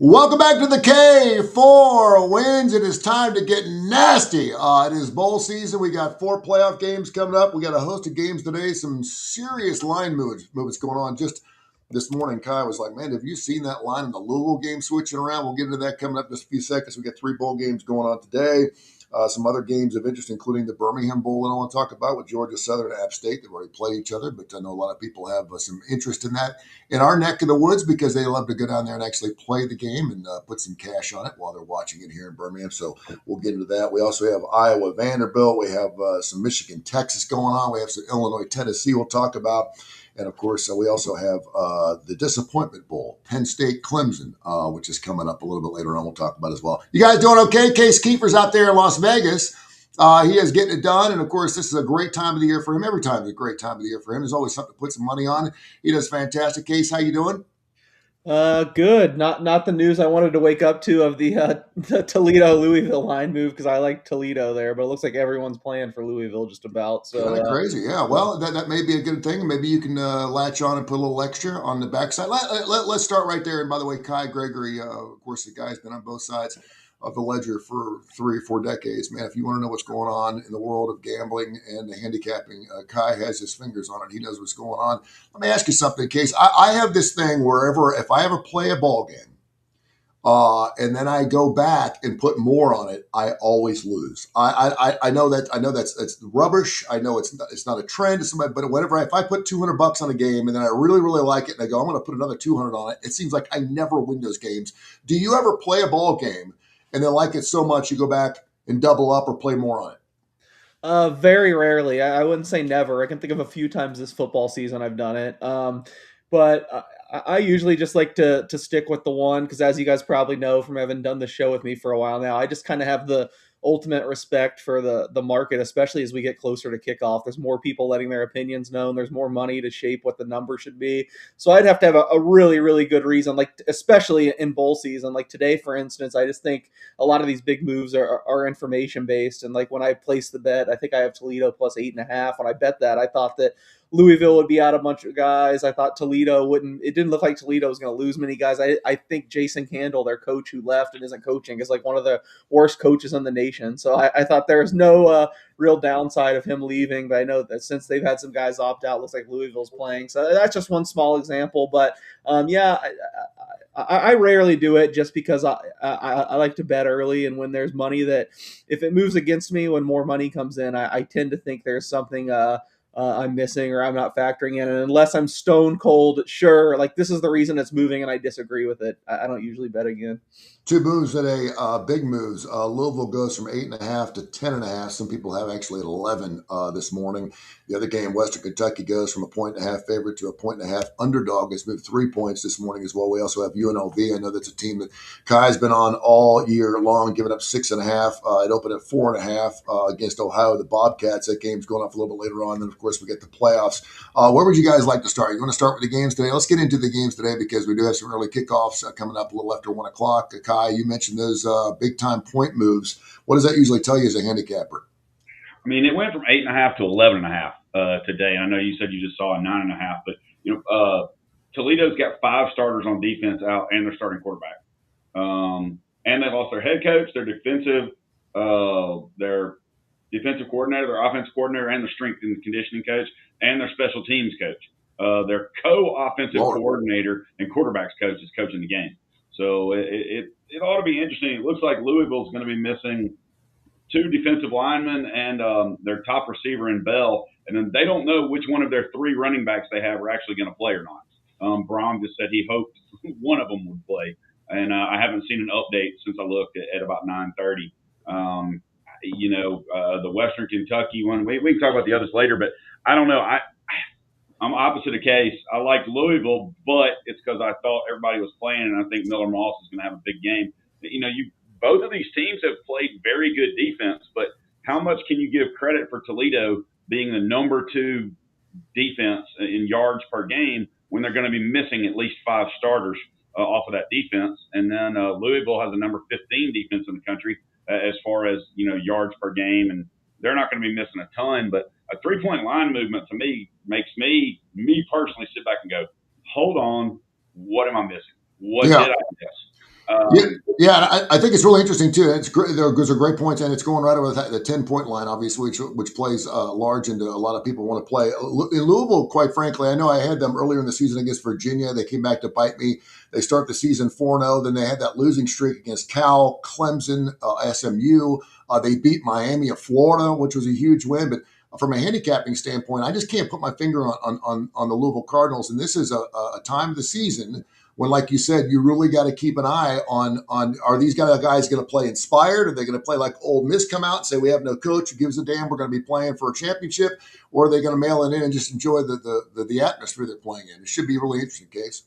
Welcome back to the K4 Wins. It is time to get nasty. It is bowl season. We got 4 playoff games coming up. We got a host of games today. Some serious line movements going on. Just this morning, Kai was like, "Man, have you seen that line in the Louisville game switching around?" We'll get into that coming up in just a few seconds. We got 3 bowl games going on today. Some other games of interest, including the Birmingham Bowl that I want to talk about with Georgia Southern and App State. They've already played each other, but I know a lot of people have some interest in that in our neck of the woods because they love to go down there and actually play the game and put some cash on it while they're watching it here in Birmingham. So we'll get into that. We also have Iowa Vanderbilt. We have some Michigan Texas going on. We have some Illinois Tennessee we'll talk about. And of course, we also have the Disappointment Bowl, Penn State Clemson, which is coming up a little bit later on. We'll talk about as well. You guys doing okay? Case Keeper's out there in Las Vegas. He is getting it done. And of course, this is a great time of the year for him. Every time is a great time of the year for him. There's always something to put some money on. He does fantastic. Case, how you doing? Good. Not the news I wanted to wake up to of the Toledo Louisville line move because I like Toledo there, but it looks like everyone's playing for Louisville just about. Kind So of crazy. Yeah. Well, that may be a good thing. Maybe you can latch on and put a little extra on the backside. Let's start right there. And by the way, Kai Gregory, of course, the guy's been on both sides of the ledger for 3 or 4 decades. Man, if you want to know what's going on in the world of gambling and handicapping, Kai has his fingers on it. He knows what's going on. Let me ask you something, Case. I have this thing wherever, if I ever play a ball game, and then I go back and put more on it, I always lose. I know that's rubbish. I know it's not a trend. It's somebody, but whatever. If I put $200 on a game and then I really really like it, and I go, I'm going to put another 200 on it. It seems like I never win those games. Do you ever play a ball game and then like it so much you go back and double up or play more on it? very rarely. I wouldn't say never. I can think of a few times this football season I've done it. But I usually just like to stick with the one because, as you guys probably know from having done the show with me for a while now, I just kind of have the ultimate respect for the market, especially as we get closer to kickoff. There's more people letting their opinions known. There's more money to shape what the number should be. So I'd have to have a really really good reason, like especially in bowl season, like today for instance. I just think a lot of these big moves are information based. And like when I placed the bet, I think I have Toledo plus 8.5. When I bet that, I thought that Louisville would be out a bunch of guys. I thought Toledo wouldn't. It didn't look like Toledo was going to lose many guys. I think Jason Candle, their coach who left and isn't coaching, is like one of the worst coaches in the nation. So I thought there was no real downside of him leaving. But I know that since they've had some guys opt out, looks like Louisville's playing. So that's just one small example. But yeah, I rarely do it just because I like to bet early, and when there's money that if it moves against me when more money comes in, I tend to think there's something I'm missing or I'm not factoring in, and unless I'm stone cold sure, like this is the reason it's moving, and I disagree with it, I don't usually bet again. 2 moves today, big moves. Louisville goes from 8.5 to 10.5. Some people have actually at 11 this morning. The other game, Western Kentucky goes from a 1.5 favorite to a 1.5 underdog. It's moved 3 points this morning as well. We also have UNLV. I know that's a team that Kai's been on all year long, giving up 6.5. It opened at 4.5 against Ohio, the Bobcats. That game's going off a little bit later on. Then, of course, we get the playoffs. Where would you guys like to start? You want to start with the games today? Let's get into the games today because we do have some early kickoffs coming up a little after 1 o'clock. Kai, you mentioned those big time point moves. What does that usually tell you as a handicapper? I mean, it went from 8.5 to 11.5 today. I know you said you just saw a 9.5, but Toledo's got 5 starters on defense out and their starting quarterback. And they've lost their head coach, their defensive coordinator, their offensive coordinator, and their strength and conditioning coach, and their special teams coach. Their co-offensive coordinator and quarterbacks coach is coaching the game. So it ought to be interesting. It looks like Louisville's going to be missing 2 defensive linemen and their top receiver in Bell, and then they don't know which one of their 3 running backs they have are actually going to play or not. Braun just said he hoped one of them would play, and I haven't seen an update since I looked at about 9:30. The Western Kentucky one. We can talk about the others later, but I don't know. I'm opposite of Case. I liked Louisville, but it's because I thought everybody was playing, and I think Miller Moss is going to have a big game. Both of these teams have played very good defense, but how much can you give credit for Toledo being the number 2 defense in yards per game when they're going to be missing at least 5 starters off of that defense? And then Louisville has the number 15 defense in the country as far as yards per game, and they're not going to be missing a ton. But a 3-point line movement to me makes me personally sit back and go, hold on, what am I missing? What did I miss? Yeah, I think it's really interesting too. It's great. Those are great points, and it's going right over the 10-point line, obviously, which plays large into a lot of people want to play. In Louisville, quite frankly, I know I had them earlier in the season against Virginia. They came back to bite me. They start the season 4-0. Then they had that losing streak against Cal, Clemson, SMU. They beat Miami of Florida, which was a huge win. But from a handicapping standpoint, I just can't put my finger on the Louisville Cardinals. And this is a time of the season when, like you said, you really got to keep an eye on are these guys going to play inspired? Are they going to play like Ole Miss, come out and say we have no coach who gives a damn, we're going to be playing for a championship, or are they going to mail it in and just enjoy the atmosphere they're playing in? It should be a really interesting case.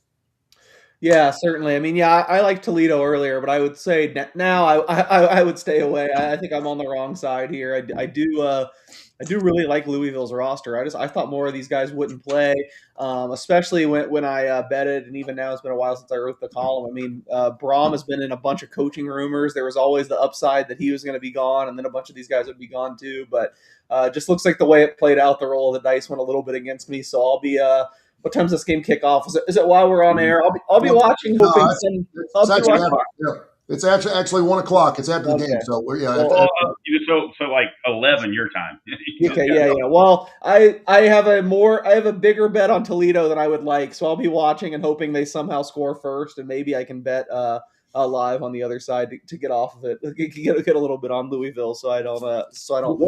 Yeah, certainly. I mean, yeah, I liked Toledo earlier, but I would say now I would stay away. I think I'm on the wrong side here. I do really like Louisville's roster. I thought more of these guys wouldn't play, especially when I betted, and even now it's been a while since I wrote the column. I mean, Braum has been in a bunch of coaching rumors. There was always the upside that he was going to be gone, and then a bunch of these guys would be gone too. But just looks like the way it played out, the roll of the dice went a little bit against me. So I'll be. What time's this game kick off? Is it while we're on air? I'll be watching, hoping some. It's actually it's actually 1:00. It's after the game, so we're so like 11 your time. Okay, yeah. Well, I have a bigger bet on Toledo than I would like, so I'll be watching and hoping they somehow score first, and maybe I can bet live on the other side to get off of it, get a little bit on Louisville, so I don't. Well,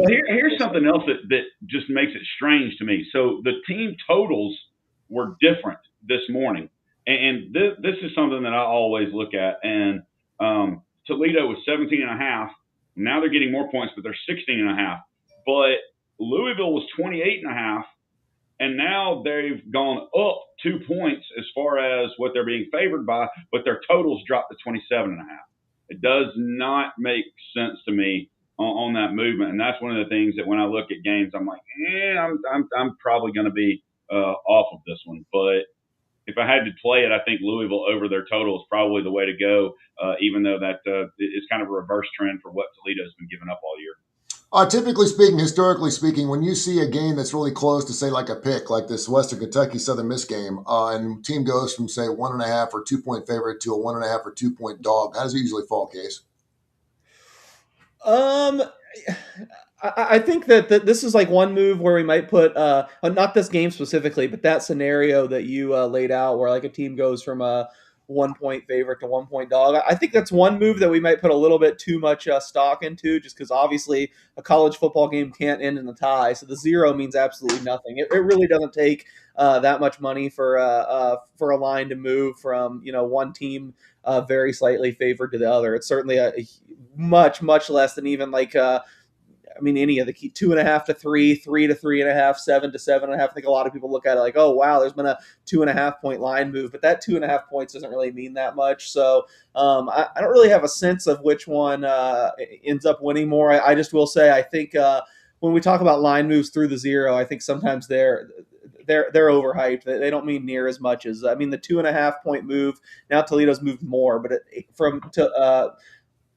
here's something else that just makes it strange to me. So the team totals were different this morning. And this is something that I always look at. And Toledo was 17.5. Now they're getting more points, but they're 16.5. But Louisville was 28.5. And now they've gone up 2 points as far as what they're being favored by, but their totals dropped to 27.5. It does not make sense to me on that movement. And that's one of the things that when I look at games, I'm like, I'm probably going to be off of this one. But if I had to play it, I think Louisville over their total is probably the way to go, even though that is kind of a reverse trend for what Toledo's been giving up all year. Typically speaking, historically speaking, when you see a game that's really close to, say, like a pick, like this Western Kentucky Southern Miss game, and team goes from, say, 1.5 or 2 point favorite to a 1.5 or 2 point dog, how does it usually fall, Case? I think that this is like one move where we might put not this game specifically, but that scenario that you laid out, where like a team goes from a 1 point favorite to 1 point dog. I think that's one move that we might put a little bit too much stock into, just because obviously a college football game can't end in a tie, so the 0 means absolutely nothing. It really doesn't take that much money for a line to move from one team very slightly favored to the other. It's certainly a much less than even like. Any of the key 2.5 to 3, 3 to 3.5, 7 to 7.5. I think a lot of people look at it like, oh wow, there's been a 2.5 point line move, but that 2.5 points doesn't really mean that much. So I don't really have a sense of which one ends up winning more. I just will say I think when we talk about line moves through the 0, I think sometimes they're overhyped. They don't mean near as much as the 2.5 point move. Now Toledo's moved more, but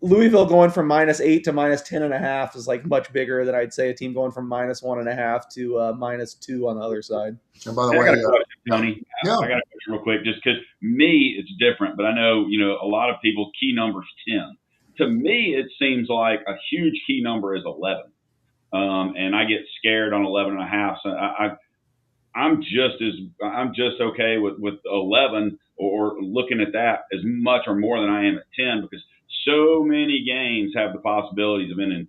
Louisville going from -8 to -10.5 is like much bigger than I'd say a team going from -1.5 to -2 on the other side. And by the way, I got a question, Tony. Yeah. I got a question real quick, just because me it's different, but I know a lot of people's key number is 10. To me, it seems like a huge key number is 11, and I get scared on 11.5. So I'm just okay with 11 or looking at that as much or more than I am at 10, because so many games have the possibilities of ending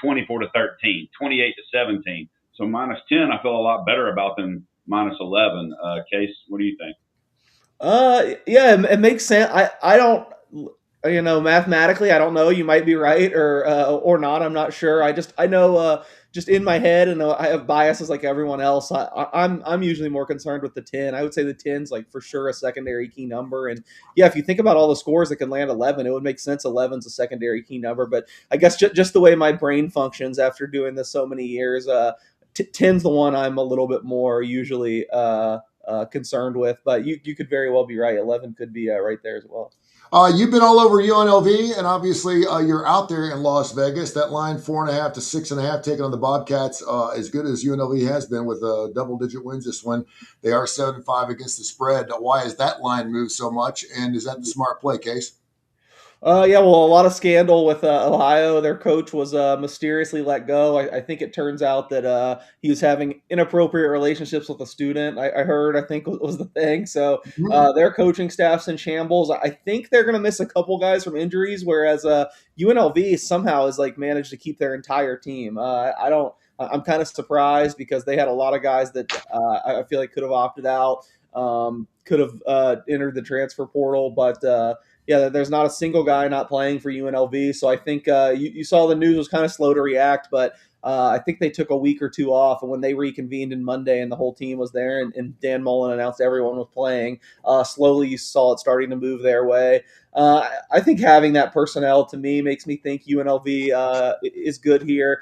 24 to 13, 28 to 17. So -10, I feel a lot better about than -11. Case, what do you think? Yeah, it makes sense. I don't, mathematically, I don't know. You might be right or not. I'm not sure. I know just in my head, and I have biases like everyone else. I'm usually more concerned with the 10. I would say the 10's like for sure a secondary key number. And yeah, if you think about all the scores that can land 11, it would make sense 11's a secondary key number. But I guess just the way my brain functions after doing this so many years, 10's the one I'm a little bit more usually concerned with. But you could very well be right. 11 could be right there as well. You've been all over UNLV, and obviously you're out there in Las Vegas. That line 4.5 to 6.5 taking on the Bobcats, as good as UNLV has been with double-digit wins this one. They are 7-5 against the spread. Why has that line moved so much, and is that the smart play, Case? Yeah, well, a lot of scandal with Ohio. Their coach was mysteriously let go. I think it turns out that he was having inappropriate relationships with a student. I heard, I think was the thing. So Mhm. their coaching staff's in shambles. I think they're going to miss a couple guys from injuries, whereas UNLV somehow has like managed to keep their entire team. I don't. I'm kind of surprised because they had a lot of guys that I feel like could have opted out, could have entered the transfer portal, but. Yeah, there's not a single guy not playing for UNLV. So I think you saw the news was kind of slow to react, but I think they took a week or two off. And when they reconvened in Monday and the whole team was there and Dan Mullen announced everyone was playing, slowly you saw it starting to move their way. I think having that personnel to me makes me think UNLV is good here.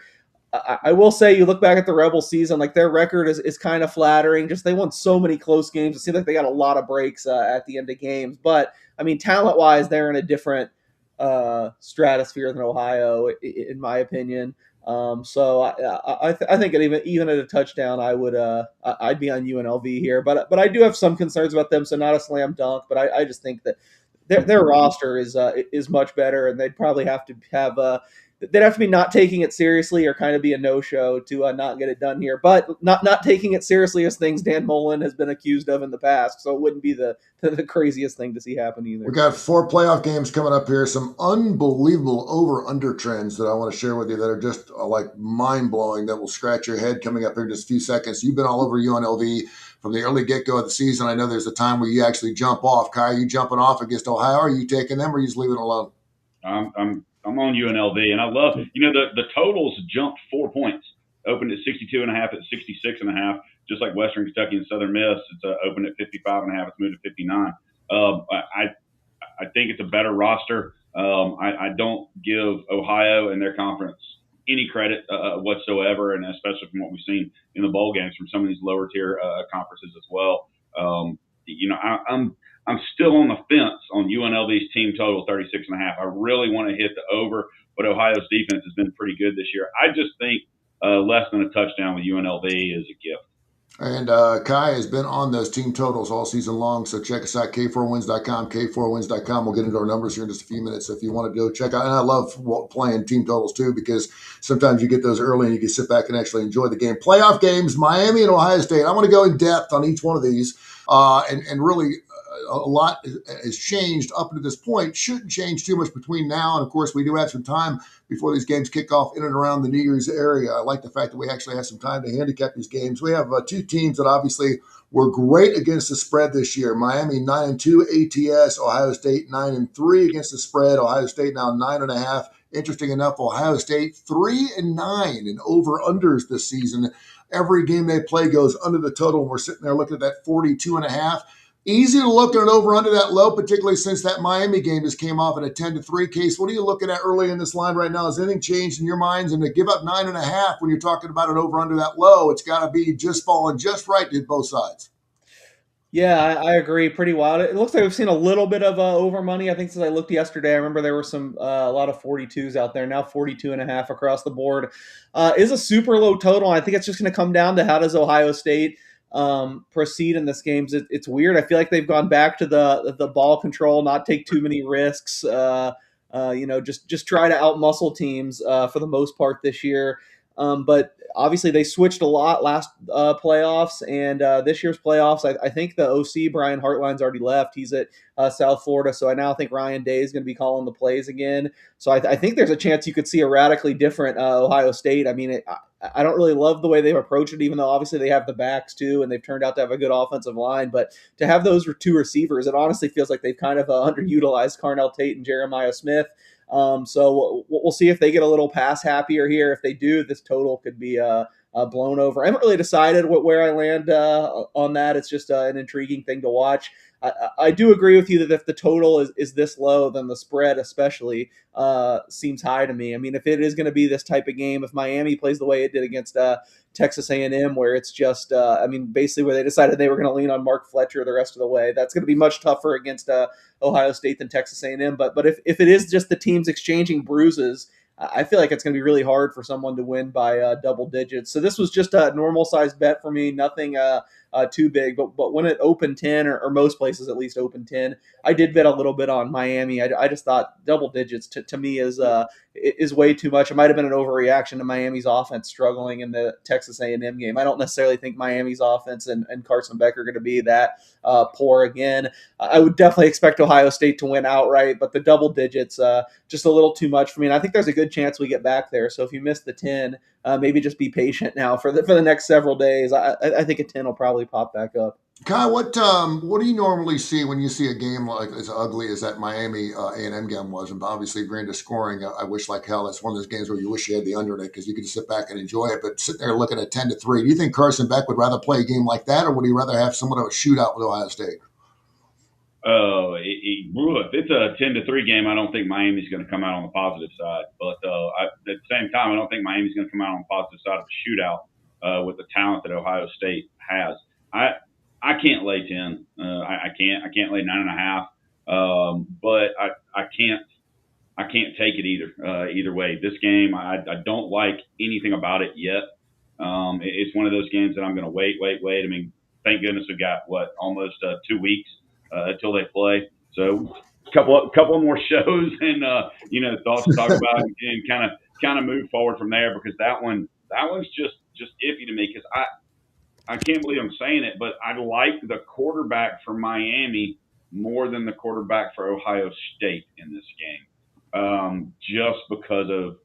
I will say, you look back at the Rebel season, like their record is kind of flattering. Just they won so many close games. It seems like they got a lot of breaks at the end of games. But I mean, talent wise, they're in a different stratosphere than Ohio, in my opinion. So I think even at a touchdown, I'd be on UNLV here. But I do have some concerns about them. So not a slam dunk, but I just think that their roster is much better, and they'd probably have to have they'd have to be not taking it seriously or kind of be a no-show to not get it done here. But not taking it seriously as things Dan Mullen has been accused of in the past, so it wouldn't be the craziest thing to see happen We either. got 4 playoff games coming up here. Some unbelievable over/under trends that I want to share with you that are just like mind blowing. That will scratch your head coming up here in just a few seconds. You've been all over UNLV from the early get go of the season. I know there's a time where you actually jump off. Kai, are you jumping off against Ohio? Are you taking them, or are you just leaving it alone? I'm on UNLV, and I love the totals jumped 4 points, opened at 62.5 at 66.5, just like Western Kentucky and Southern Miss. It's opened at 55.5. It's moved to 59. I think it's a better roster. I don't give Ohio and their conference any credit whatsoever, and especially from what we've seen in the bowl games from some of these lower tier conferences as well. I'm still on the fence on UNLV's team total 36.5. I really want to hit the over, but Ohio's defense has been pretty good this year. I just think less than a touchdown with UNLV is a gift. And Kai has been on those team totals all season long. So check us out, K4Wins.com, K4Wins.com. We'll get into our numbers here in just a few minutes. So if you want to go check out, and I love playing team totals too, because sometimes you get those early and you can sit back and actually enjoy the game. Playoff games, Miami and Ohio State. I want to go in depth on each one of these and really a lot has changed up to this point. Shouldn't change too much between now and, of course, we do have some time before these games kick off in and around the New Year's area. I like the fact that we actually have some time to handicap these games. We have 2 teams that obviously were great against the spread this year. Miami 9-2 ATS, Ohio State 9-3 against the spread. Ohio State now 9.5. Interesting enough, Ohio State 3-9 in over-unders this season. Every game they play goes under the total, and we're sitting there looking at that 42.5. Easy to look at an over under that low, particularly since that Miami game just came off at a 10-3 case. What are you looking at early in this line right now? Has anything changed in your minds? And to give up 9.5 when you're talking about an over under that low, it's got to be just falling just right to hit both sides. Yeah, I agree. Pretty wild. It looks like we've seen a little bit of over money. I think since I looked yesterday, I remember there were a lot of 42s out there. Now 42.5 across the board is a super low total. I think it's just going to come down to how does Ohio State proceed in this game. It's weird. I feel like they've gone back to the ball control, not take too many risks. Just try to outmuscle teams for the most part this year. But obviously they switched a lot last playoffs, and this year's playoffs, I think the OC Brian Hartline's already left. He's at South Florida, so I now think Ryan Day is going to be calling the plays again. So I think there's a chance you could see a radically different Ohio State. I mean, I don't really love the way they've approached it, even though obviously they have the backs too, and they've turned out to have a good offensive line. But to have those 2 receivers, it honestly feels like they've kind of underutilized Carnell Tate and Jeremiah Smith. So we'll see if they get a little pass happier here. If they do, this total could be blown over. I haven't really decided where I land on that. It's just an intriguing thing to watch. I do agree with you that if the total is this low, then the spread especially seems high to me. I mean, if it is going to be this type of game, if Miami plays the way it did against Texas A&M, where it's just, basically where they decided they were going to lean on Mark Fletcher the rest of the way, that's going to be much tougher against Ohio State than Texas A&M. But if it is just the teams exchanging bruises, I feel like it's going to be really hard for someone to win by double digits. So this was just a normal sized bet for me, nothing too big. But when it opened 10, or most places at least open 10, I did bet a little bit on Miami. I just thought double digits to me is way too much. It might have been an overreaction to Miami's offense struggling in the Texas A&M game. I don't necessarily think Miami's offense and Carson Beck are going to be that poor again. I would definitely expect Ohio State to win outright, but the double digits just a little too much for me. And I think there's a good chance we get back there. So if you missed the 10, maybe just be patient now for the next several days. I think a 10 will probably pop back up. Kai, what do you normally see when you see a game like as ugly as that Miami A&M game was? And obviously, grand to scoring, I wish like hell that's one of those games where you wish you had the under in it because you could just sit back and enjoy it. But sitting there looking at 10-3, do you think Carson Beck would rather play a game like that, or would he rather have somewhat of a shootout with Ohio State? If it's a 10-3 game, I don't think Miami's going to come out on the positive side. But at the same time, I don't think Miami's going to come out on the positive side of a shootout with the talent that Ohio State has. I can't lay 10. I can't lay 9.5. But I can't take it either way. This game, I don't like anything about it yet. It's one of those games that I'm going to wait. I mean, thank goodness we got almost 2 weeks until they play. So a couple more shows and thoughts to talk about and kind of move forward from there, because that one's just iffy to me, because I can't believe I'm saying it, but I like the quarterback for Miami more than the quarterback for Ohio State in this game, just because of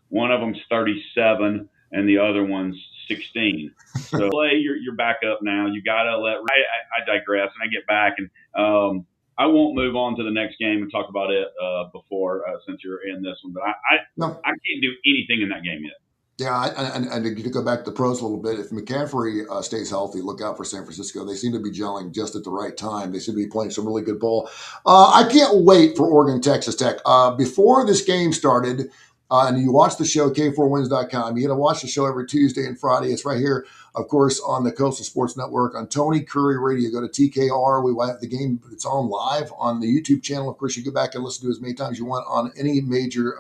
one of them's 37 and the other one's 16. So play your backup now. You gotta let. I digress, and I get back, and I won't move on to the next game and talk about it before since you're in this one. But I can't do anything in that game yet. Yeah, and to go back to the pros a little bit, if McCaffrey stays healthy, look out for San Francisco. They seem to be gelling just at the right time. They seem to be playing some really good ball. I can't wait for Oregon, Texas Tech. Before this game started, and you watch the show, K4Wins.com. You got to watch the show every Tuesday and Friday. It's right here, of course, on the Coastal Sports Network, on Tony Kurre Radio. Go to TKR. We have the game. It's on live on the YouTube channel. Of course, you go back and listen to it as many times as you want on any major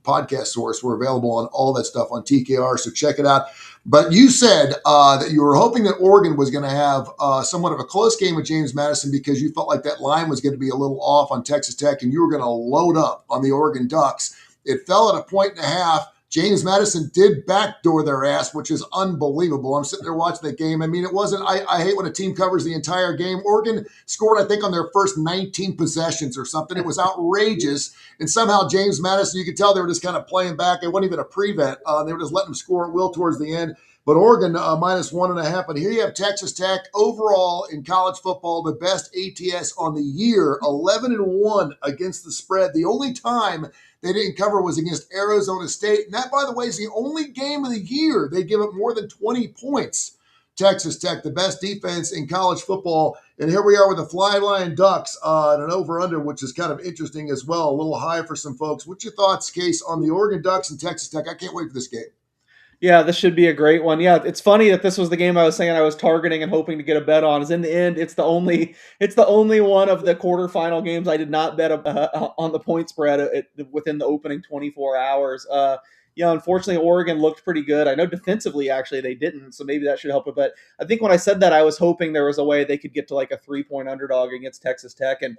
podcast source. We're available on all that stuff on TKR, so check it out. But you said that you were hoping that Oregon was going to have somewhat of a close game with James Madison because you felt like that line was going to be a little off on Texas Tech, and you were going to load up on the Oregon Ducks. It fell at 1.5. James Madison did backdoor their ass, which is unbelievable. I'm sitting there watching that game. I mean, it wasn't, I hate when a team covers the entire game. Oregon scored, I think, on their first 19 possessions or something. It was outrageous. And somehow James Madison, you could tell they were just kind of playing back. It wasn't even a prevent. They were just letting them score at will towards the end. But Oregon minus 1.5. But here you have Texas Tech overall in college football, the best ATS on the year, 11-1 against the spread. The only time they didn't cover was against Arizona State. And that, by the way, is the only game of the year they give up more than 20 points. Texas Tech, the best defense in college football. And here we are with the Flyline Ducks and an over-under, which is kind of interesting as well, a little high for some folks. What's your thoughts, Case, on the Oregon Ducks and Texas Tech? I can't wait for this game. Yeah, this should be a great one. Yeah, it's funny that this was the game I was saying I was targeting and hoping to get a bet on. Is in the end, it's the only one of the quarterfinal games I did not bet on the point spread within the opening 24 hours. Unfortunately, Oregon looked pretty good. I know defensively, actually, they didn't, so maybe that should help it. But I think when I said that, I was hoping there was a way they could get to like a 3-point underdog against Texas Tech. And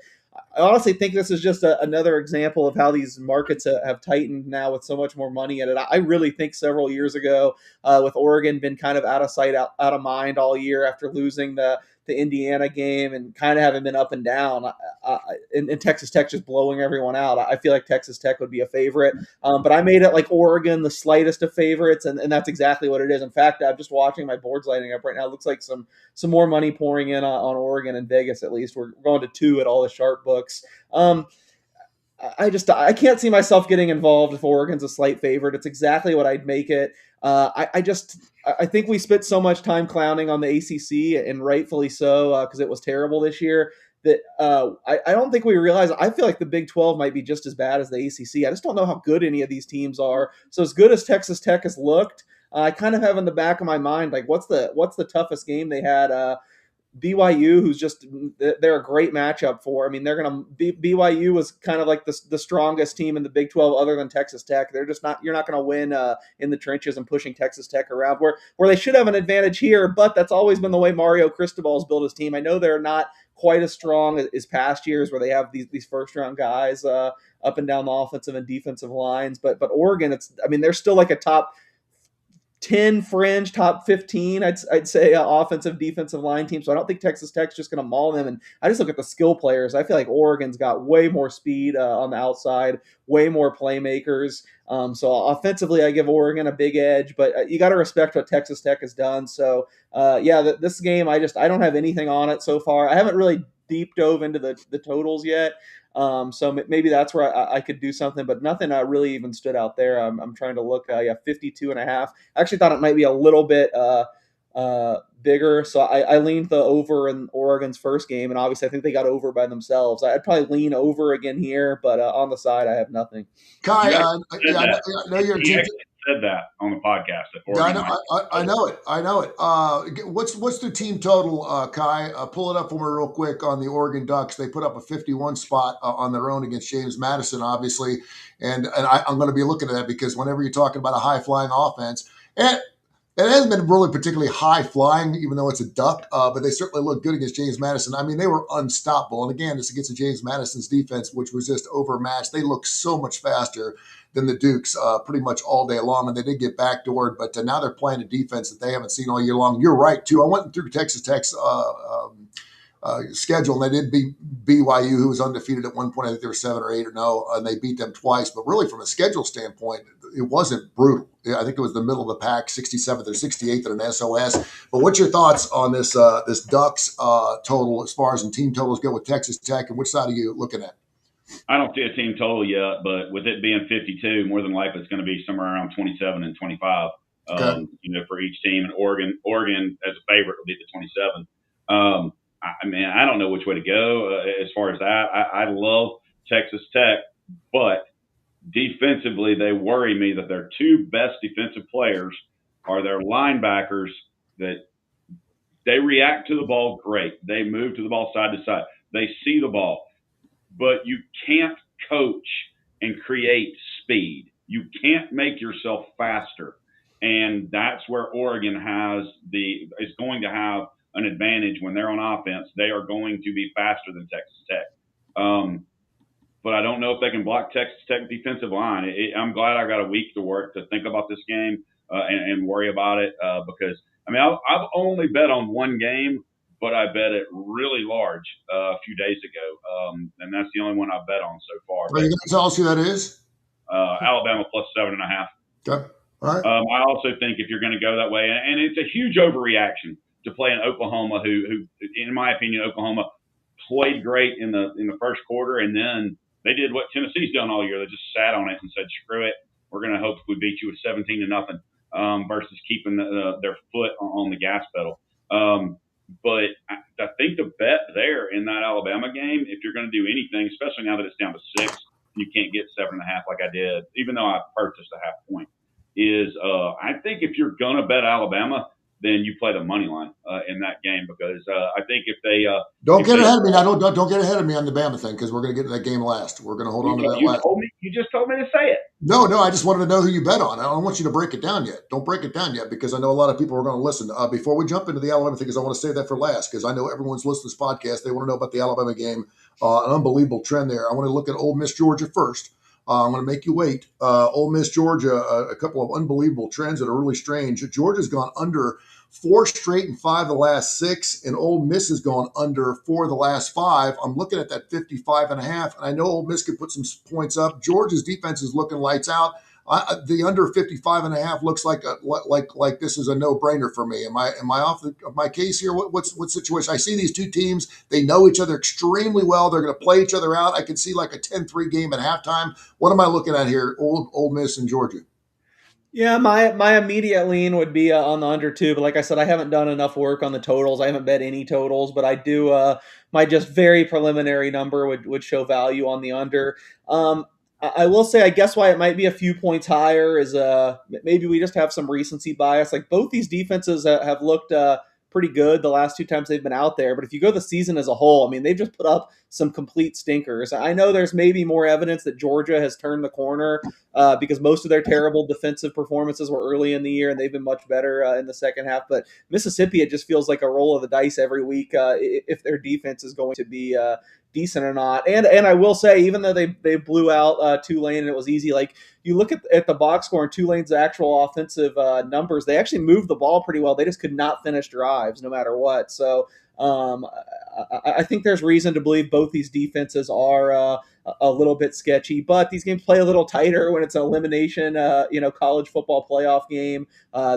I honestly think this is just another example of how these markets have tightened now with so much more money in it. I really think several years ago, with Oregon been kind of out of sight, out of mind all year after losing the Indiana game and kind of having been up and down, and Texas Tech just blowing everyone out. I feel like Texas Tech would be a favorite, but I made it like Oregon the slightest of favorites, and that's exactly what it is. In fact, I'm just watching my boards lighting up right now. It looks like some more money pouring in on Oregon and Vegas. At least we're going to 2 at all the sharp books. I can't see myself getting involved if Oregon's a slight favorite. It's exactly what I'd make it. I think we spent so much time clowning on the ACC, and rightfully so, because it was terrible this year, that I don't think we realize. I feel like the Big 12 might be just as bad as the ACC. I just don't know how good any of these teams are. So as good as Texas Tech has looked, I kind of have in the back of my mind, like, what's the toughest game they had BYU, who's just they're a great matchup for. I mean, they're going to BYU was kind of like the strongest team in the Big 12 other than Texas Tech. They're just not you're not going to win in the trenches and pushing Texas Tech around where they should have an advantage here, but that's always been the way Mario Cristobal's built his team. I know they're not quite as strong as past years where they have these first round guys up and down the offensive and defensive lines, but Oregon, they're still like a top 10 fringe, top 15, I'd say, offensive, defensive line team. So I don't think Texas Tech's just going to maul them. And I just look at the skill players. I feel like Oregon's got way more speed on the outside, way more playmakers. So offensively, I give Oregon a big edge, but you got to respect what Texas Tech has done. So this game, I don't have anything on it so far. I haven't really deep dove into the totals yet. So maybe that's where I could do something, but nothing really even stood out there. I'm trying to look, 52.5. I actually thought it might be a little bit bigger. So I leaned the over in Oregon's first game, and obviously I think they got over by themselves. I'd probably lean over again here, but on the side, I have nothing. Kai, I know you're a team. Said that on the podcast. I know it. What's the team total, Kai? Pull it up for me real quick on the Oregon Ducks. They put up a 51 spot on their own against James Madison, obviously, and I'm going to be looking at that because whenever you're talking about a high flying offense, and it hasn't been really particularly high flying, even though it's a Duck, but they certainly look good against James Madison. I mean, they were unstoppable. And again, this against the James Madison's defense, which was just overmatched. They look so much faster than the Dukes pretty much all day long. And they did get backdoored, but now they're playing a defense that they haven't seen all year long. You're right, too. I went through Texas Tech's schedule, and they did beat BYU, who was undefeated at one point. I think they were 7 or 8 or no, and they beat them twice. But really, from a schedule standpoint, it wasn't brutal. I think it was the middle of the pack, 67th or 68th in an SOS. But what's your thoughts on this this Ducks total as far as in team totals go with Texas Tech, and which side are you looking at? I don't see a team total yet, but with it being 52, more than likely it's going to be somewhere around 27 and 25. Okay. For each team. And Oregon as a favorite will be the 27. I don't know which way to go as far as that. I love Texas Tech, but defensively, they worry me that their two best defensive players are their linebackers that they react to the ball great. They move to the ball side to side. They see the ball. But you can't coach and create speed. You can't make yourself faster. And that's where Oregon is going to have an advantage when they're on offense. They are going to be faster than Texas Tech. But I don't know if they can block Texas Tech defensive line. I'm glad I got a week to work to think about this game and worry about it because, I've only bet on one game, but I bet it really large a few days ago. And that's the only one I've bet on so far. Are you going to tell us who that is? Alabama plus 7.5. Okay. All right. I also think if you're going to go that way, and it's a huge overreaction to play in Oklahoma, who in my opinion, Oklahoma played great in the first quarter, and then they did what Tennessee's done all year. They just sat on it and said, "Screw it, we're going to hope we beat you with 17-0," versus keeping their foot on the gas pedal. But I think the bet there in that Alabama game, if you're going to do anything, especially now that it's down to 6, and you can't get 7.5 like I did, even though I purchased a half point, is I think if you're going to bet Alabama, then you play the money line in that game because I think if they don't get ahead of me now. Don't get ahead of me on the Bama thing because we're going to get to that game last. We're going to hold on to that last. You just told me to say it. No, I just wanted to know who you bet on. I don't want you to break it down yet. Don't break it down yet because I know a lot of people are going to listen. Before we jump into the Alabama thing, because I want to save that for last because I know everyone's listening to this podcast. They want to know about the Alabama game. An unbelievable trend there. I want to look at Ole Miss Georgia first. I'm going to make you wait. Ole Miss Georgia, a couple of unbelievable trends that are really strange. Georgia's gone under 4 straight and 5 of the last 6, and Ole Miss has gone under 4 of the last 5. I'm looking at that 55.5, and I know Ole Miss could put some points up. Georgia's defense is looking lights out. The under 55.5 looks like this is a no-brainer for me. Am I off my case here? What situation? I see these two teams. They know each other extremely well. They're going to play each other out. I can see like a 10-3 game at halftime. What am I looking at here? Ole Miss and Georgia. Yeah, my immediate lean would be on the under 2, but like I said, I haven't done enough work on the totals. I haven't bet any totals, but I do. My just very preliminary number would show value on the under. I will say, I guess why it might be a few points higher is maybe we just have some recency bias. Like both these defenses have looked pretty good the last 2 times they've been out there. But if you go the season as a whole, I mean, they've just put up some complete stinkers. I know there's maybe more evidence that Georgia has turned the corner because most of their terrible defensive performances were early in the year, and they've been much better in the second half. But Mississippi, it just feels like a roll of the dice every week if their defense is going to be decent or not. And I will say, even though they blew out Tulane and it was easy, like you look at the box score and Tulane's actual offensive numbers, they actually moved the ball pretty well. They just could not finish drives no matter what. So I think there's reason to believe both these defenses are a little bit sketchy, but these games play a little tighter when it's an elimination, college football playoff game.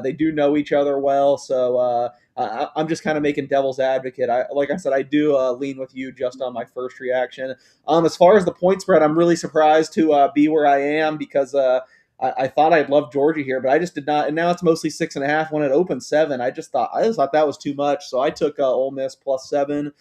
They do know each other well, so I'm just kind of making devil's advocate. Like I said, I do lean with you just on my first reaction. As far as the point spread, I'm really surprised to be where I am because I thought I'd love Georgia here, but I just did not. And now it's mostly 6.5 when it opened 7. I just thought that was too much, so I took Ole Miss +7.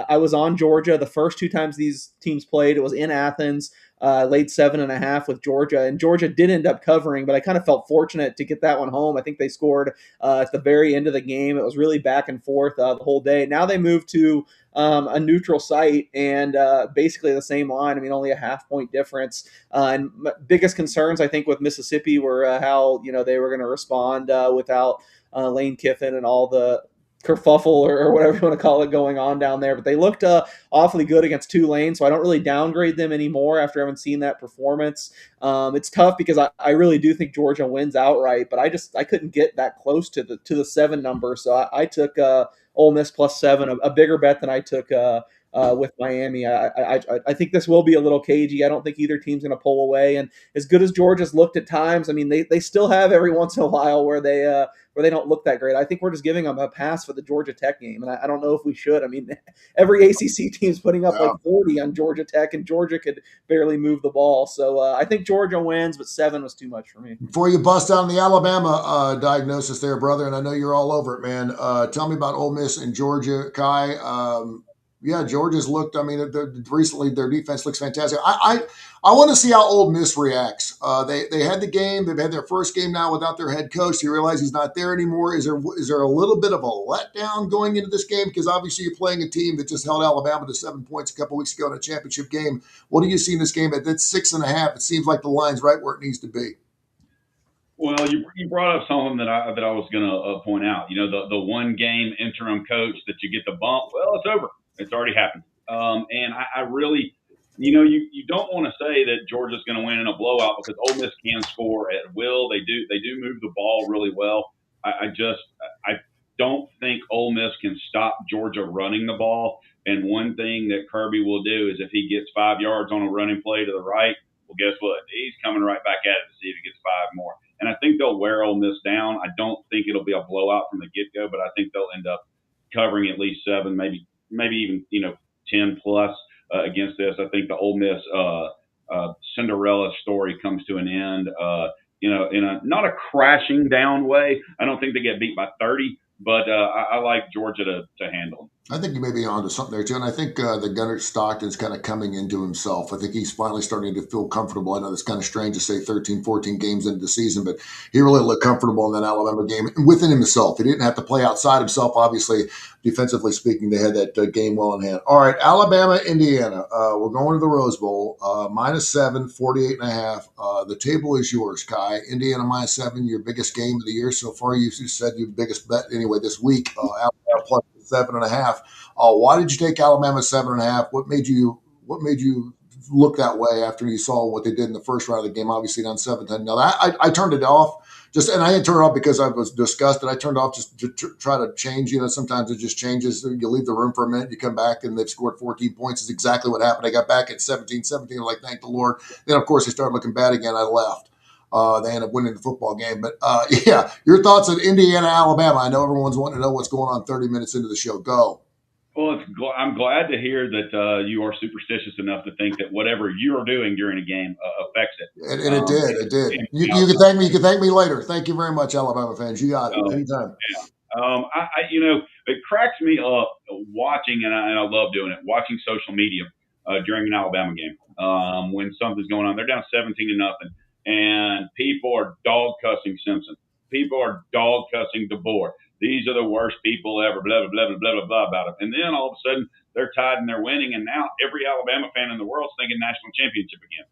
I was on Georgia the first 2 times these teams played. It was in Athens. Laid 7.5 with Georgia, and Georgia did end up covering, but I kind of felt fortunate to get that one home. I think they scored at the very end of the game. It was really back and forth the whole day. Now they moved to a neutral site and basically the same line. I mean, only a half-point difference. And my biggest concerns, I think, with Mississippi were how they were going to respond without Lane Kiffin and all the kerfuffle or whatever you want to call it going on down there. But they looked awfully good against Tulane, so I don't really downgrade them anymore after having seen that performance. It's tough because I really do think Georgia wins outright, but I couldn't get that close to the 7 number, so I took Ole Miss +7, a bigger bet than I took with Miami. I think this will be a little cagey. I don't think either team's going to pull away. And as good as Georgia's looked at times, I mean, they still have every once in a while where they don't look that great. I think we're just giving them a pass for the Georgia Tech game, and I don't know if we should. I mean, every ACC team's putting up like 40 on Georgia Tech, and Georgia could barely move the ball. So I think Georgia wins, but 7 was too much for me. Before you bust down the Alabama diagnosis there, brother, and I know you're all over it, man. Tell me about Ole Miss and Georgia, Kai. Yeah, Georgia's looked. I mean, recently their defense looks fantastic. I want to see how Ole Miss reacts. They had the game. They've had their first game now without their head coach. You realize he's not there anymore. Is there a little bit of a letdown going into this game? Because obviously you're playing a team that just held Alabama to 7 points a couple weeks ago in a championship game. What do you see in this game? At that's 6.5. It seems like the line's right where it needs to be. Well, you brought up something that I was going to point out. The one game interim coach that you get the bump. Well, it's over. It's already happened. And I really, you don't want to say that Georgia's going to win in a blowout because Ole Miss can score at will. They do move the ball really well. I don't think Ole Miss can stop Georgia running the ball. And one thing that Kirby will do is if he gets 5 yards on a running play to the right, well, guess what? He's coming right back at it to see if he gets 5 more. And I think they'll wear Ole Miss down. I don't think it'll be a blowout from the get-go, but I think they'll end up covering at least 7, maybe even 10 plus against this. I think the Ole Miss Cinderella story comes to an end. In a not a crashing down way. I don't think they get beat by 30, but I like Georgia to handle them. I think you may be onto something there, too. And I think the Gunnar Stockton's kind of coming into himself. I think he's finally starting to feel comfortable. I know it's kind of strange to say 13, 14 games into the season, but he really looked comfortable in that Alabama game within himself. He didn't have to play outside himself. Obviously, defensively speaking, they had that game well in hand. All right, Alabama, Indiana. We're going to the Rose Bowl. -7, 48.5. The table is yours, Kai. Indiana -7, your biggest game of the year so far. You said your biggest bet anyway this week. Alabama plus 7.5. Why did you take Alabama 7.5? What made you look that way after you saw what they did in the first round of the game? Obviously down 7-10. Now I turned it off and I didn't turn it off because I was disgusted. I turned it off just to try to change. Sometimes it just changes. You leave the room for a minute, you come back, and they've scored 14 points. It's exactly what happened. I got back at 17-17. I'm like, thank the Lord. Then of course they started looking bad again. I left. They ended up winning the football game. But, yeah, your thoughts on Indiana, Alabama. I know everyone's wanting to know what's going on 30 minutes into the show. Go. Well, I'm glad to hear that you are superstitious enough to think that whatever you're doing during a game affects it. And it did. It did. You can thank me. You can thank me later. Thank you very much, Alabama fans. You got it. Anytime. Yeah. It cracks me up watching, and I love doing it, watching social media during an Alabama game when something's going on. They're down 17-0. And people are dog cussing Simpson. People are dog cussing DeBoer. these are the worst people ever, blah, blah, blah, blah, blah, blah, blah about them. And then all of a sudden they're tied and they're winning. And now every Alabama fan in the world is thinking national championship again.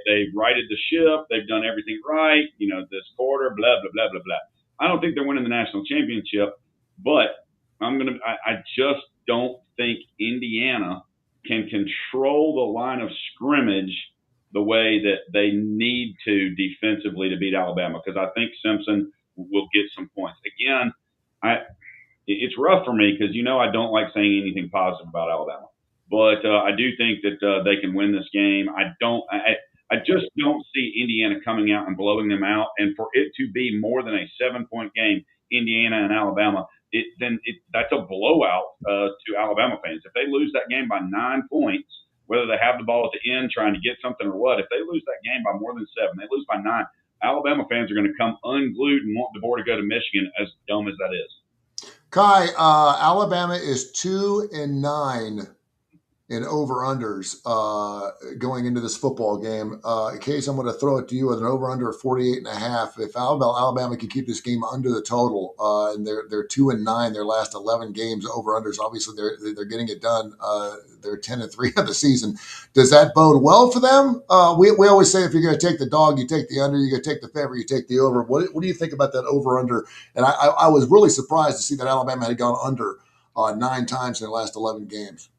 They righted the ship. They've done everything right. This quarter, blah, blah, blah, blah, blah. I don't think they're winning the national championship, but I just don't think Indiana can control the line of scrimmage the way that they need to defensively to beat Alabama, because I think Simpson will get some points. Again, it's rough for me because I don't like saying anything positive about Alabama, but I do think that they can win this game. I just don't see Indiana coming out and blowing them out, and for it to be more than a 7-point game, Indiana and Alabama, that's a blowout to Alabama fans. If they lose that game by 9 points, whether they have the ball at the end trying to get something or what, if they lose that game by more than 7, they lose by 9, Alabama fans are going to come unglued and want the board to go to Michigan, as dumb as that is. Kai, Alabama is 2-9 in over-unders going into this football game. In case I'm going to throw it to you with an over-under of 48.5. If Alabama can keep this game under the total, and they're 2-9 their last 11 games over-unders, obviously they're getting it done. They're 10-3 of the season. Does that bode well for them? We always say if you're going to take the dog, you take the under. You're going to take the favorite, you take the over. What do you think about that over-under? And I was really surprised to see that Alabama had gone under 9 times in their last 11 games.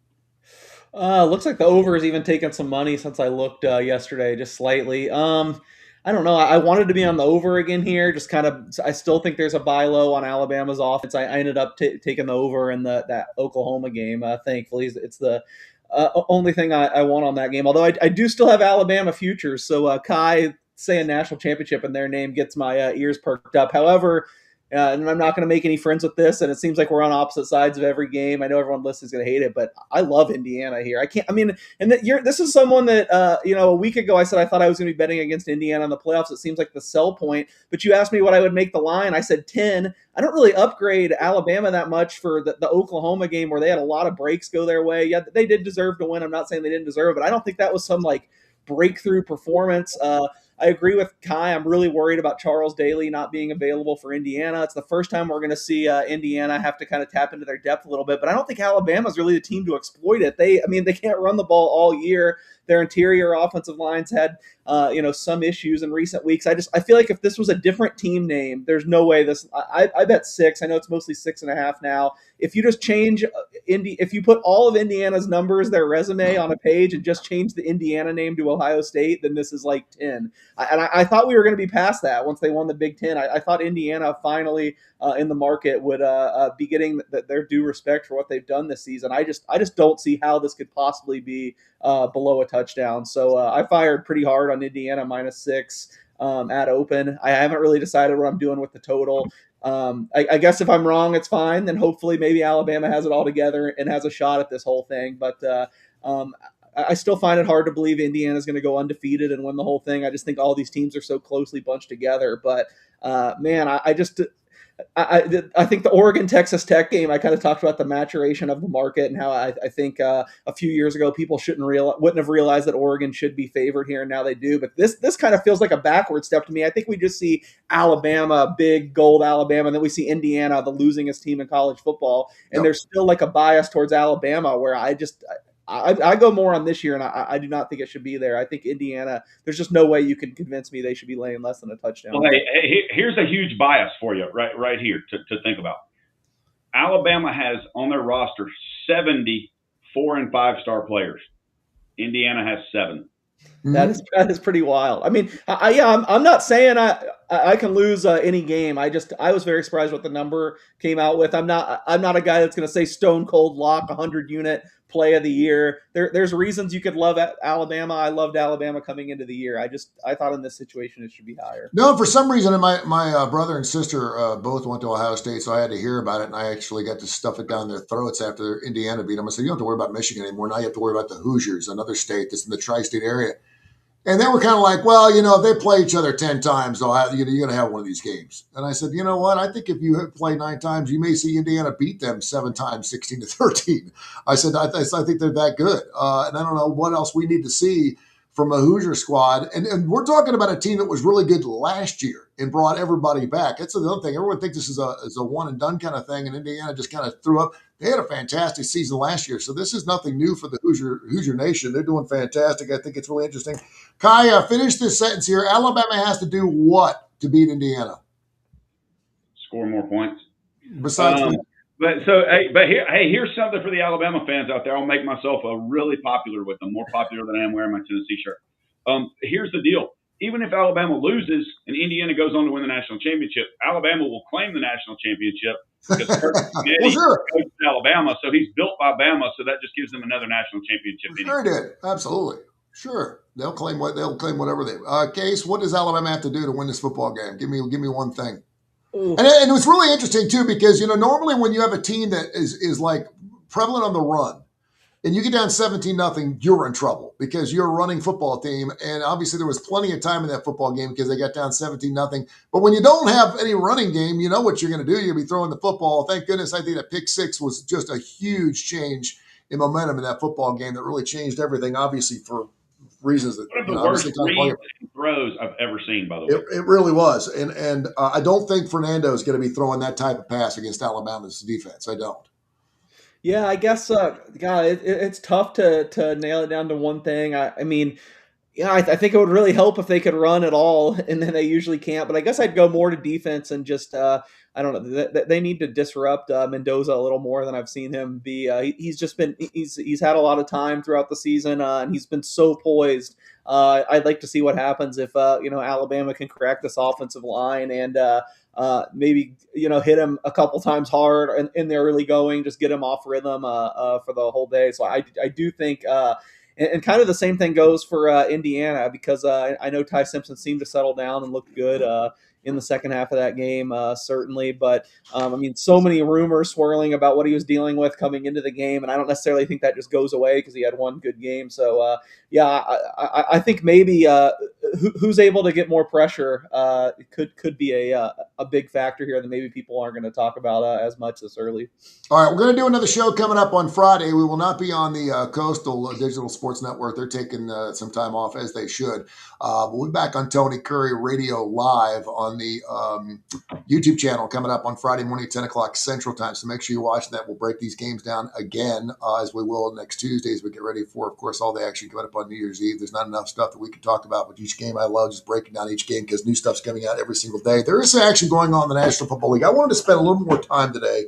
Looks like the over has even taken some money since I looked yesterday, just slightly. I don't know. I wanted to be on the over again here. Just kind of, I still think there's a buy low on Alabama's offense. I ended up taking the over in that Oklahoma game. Thankfully, it's the only thing I want on that game. Although I do still have Alabama futures. So Kai saying national championship in their name gets my ears perked up. However, and I'm not going to make any friends with this, and it seems like we're on opposite sides of every game. I know everyone listening is going to hate it, but I love Indiana here. This is someone that, a week ago I said I thought I was going to be betting against Indiana in the playoffs. It seems like the sell point, but you asked me what I would make the line. I said 10. I don't really upgrade Alabama that much for the Oklahoma game where they had a lot of breaks go their way. Yeah, they did deserve to win. I'm not saying they didn't deserve it, but I don't think that was some breakthrough performance. I agree with Kai. I'm really worried about Charles Daly not being available for Indiana. It's the first time we're going to see Indiana have to kind of tap into their depth a little bit, but I don't think Alabama's really the team to exploit it. They can't run the ball all year. Their interior offensive lines had, some issues in recent weeks. I feel like if this was a different team name, there's no way this. I bet 6. I know it's mostly 6.5 now. If you just change if you put all of Indiana's numbers, their resume on a page, and just change the Indiana name to Ohio State, then this is 10. I thought we were going to be past that once they won the Big Ten. I thought Indiana finally in the market would be getting their due respect for what they've done this season. I just don't see how this could possibly be below a touchdown. So I fired pretty hard on Indiana -6 at open. I haven't really decided what I'm doing with the total. I guess if I'm wrong, it's fine. Then hopefully maybe Alabama has it all together and has a shot at this whole thing. But I still find it hard to believe Indiana's going to go undefeated and win the whole thing. I just think all these teams are so closely bunched together. But I think the Oregon-Texas Tech game, I kind of talked about the maturation of the market and how I think a few years ago people wouldn't have realized that Oregon should be favored here, and now they do. But this kind of feels like a backward step to me. I think we just see Alabama, big gold Alabama, and then we see Indiana, the losingest team in college football, and there's still a bias towards Alabama where I go more on this year, and I do not think it should be there. I think Indiana, there's just no way you can convince me they should be laying less than a touchdown. Well, hey, here's a huge bias for you right here to think about. Alabama has on their roster 70 4- and 5-star players. Indiana has 7. That is pretty wild. I mean, I'm not saying I can lose any game. I was very surprised what the number came out with. I'm not a guy that's going to say stone cold lock 100-unit play of the year. There's reasons you could love Alabama. I loved Alabama coming into the year. I thought in this situation it should be higher. No, for some reason, my brother and sister both went to Ohio State, so I had to hear about it, and I actually got to stuff it down their throats after Indiana beat them. I said, you don't have to worry about Michigan anymore. Now you have to worry about the Hoosiers, another state that's in the tri-state area. And they were kind of like, well, if they play each other 10 times, you're going to have one of these games. And I said, you know what? I think if you play 9 times, you may see Indiana beat them 7 times, 16-13. I said, I think they're that good. And I don't know what else we need to see from a Hoosier squad. And we're talking about a team that was really good last year and brought everybody back. That's the other thing. Everyone thinks this is a one and done kind of thing, and Indiana just kind of threw up. They had a fantastic season last year, so this is nothing new for the Hoosier Nation. They're doing fantastic. I think it's really interesting. Kai, finish this sentence here. Alabama has to do what to beat Indiana? Score more points. Besides here's something for the Alabama fans out there. I'll make myself really popular with them, more popular than I am wearing my Tennessee shirt. Here's the deal. Even if Alabama loses and Indiana goes on to win the national championship, Alabama will claim the national championship because well, sure. coached Alabama, so he's built by Bama, so that just gives them another national championship. Sure did. Absolutely. Sure. They'll claim whatever they Case, what does Alabama have to do to win this football game? Give me one thing. And it was really interesting, too, because, normally when you have a team that is like prevalent on the run and you get down 17-0, you're in trouble because you're a running football team. And obviously there was plenty of time in that football game because they got down 17-0. But when you don't have any running game, you know what you're going to do. You're going to be throwing the football. Thank goodness I think that pick six was just a huge change in momentum in that football game that really changed everything, obviously, for reasons that one of the worst throws I've ever seen, by the way. It really was, and I don't think Fernando is going to be throwing that type of pass against Alabama's defense. I don't. Yeah, I guess, it's tough to nail it down to one thing. I mean, yeah, I think it would really help if they could run at all, and then they usually can't. But I guess I'd go more to defense and just I don't know. They need to disrupt Mendoza a little more than I've seen him be. He's had a lot of time throughout the season, and he's been so poised. I'd like to see what happens if Alabama can crack this offensive line and maybe hit him a couple times hard in the early going, just get him off rhythm for the whole day. So I do think. And kind of the same thing goes for Indiana because I know Ty Simpson seemed to settle down and look good in the second half of that game, certainly. But, so many rumors swirling about what he was dealing with coming into the game, and I don't necessarily think that just goes away because he had one good game. So, I think maybe who's able to get more pressure could be a big factor here that maybe people aren't going to talk about as much this early. All right, we're going to do another show coming up on Friday. We will not be on the Coastal Digital Sports Network. They're taking some time off, as they should. We'll be back on Tony Kurre Radio Live on the YouTube channel coming up on Friday morning at 10 o'clock Central Time. So make sure you watch that. We'll break these games down again, as we will next Tuesday as we get ready for, of course, all the action coming up on New Year's Eve. There's not enough stuff that we can talk about with each game. I love just breaking down each game because new stuff's coming out every single day. There is some action going on in the National Football League. I wanted to spend a little more time today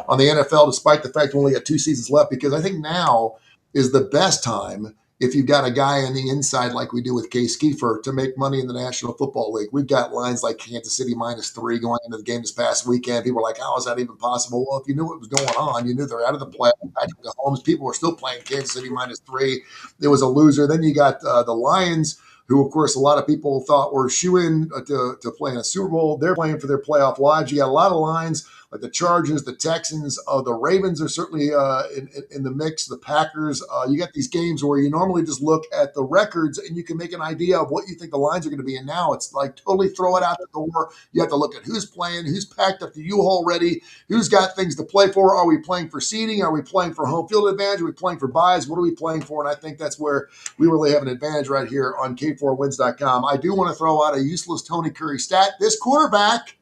on the NFL, despite the fact we only got 2 seasons left, because I think now is the best time if you've got a guy on the inside like we do with Case Kiefer to make money in the National Football League. We've got lines like Kansas City -3 going into the game this past weekend. People are like, how is that even possible? Well, if you knew what was going on, you knew they're out of the playoff. Patrick Mahomes, people were still playing Kansas City -3. It was a loser. Then you got the Lions, who, of course, a lot of people thought were shoo-in to play in a Super Bowl. They're playing for their playoff lives. You got a lot of lines like the Chargers, the Texans, the Ravens are certainly in the mix, the Packers. You got these games where you normally just look at the records and you can make an idea of what you think the lines are going to be. And now it's like totally throw it out the door. You have to look at who's playing, who's packed up the U-Haul ready, who's got things to play for. Are we playing for seeding? Are we playing for home field advantage? Are we playing for buys? What are we playing for? And I think that's where we really have an advantage right here on K4Wins.com. I do want to throw out a useless Tony Kurre stat. This quarterback,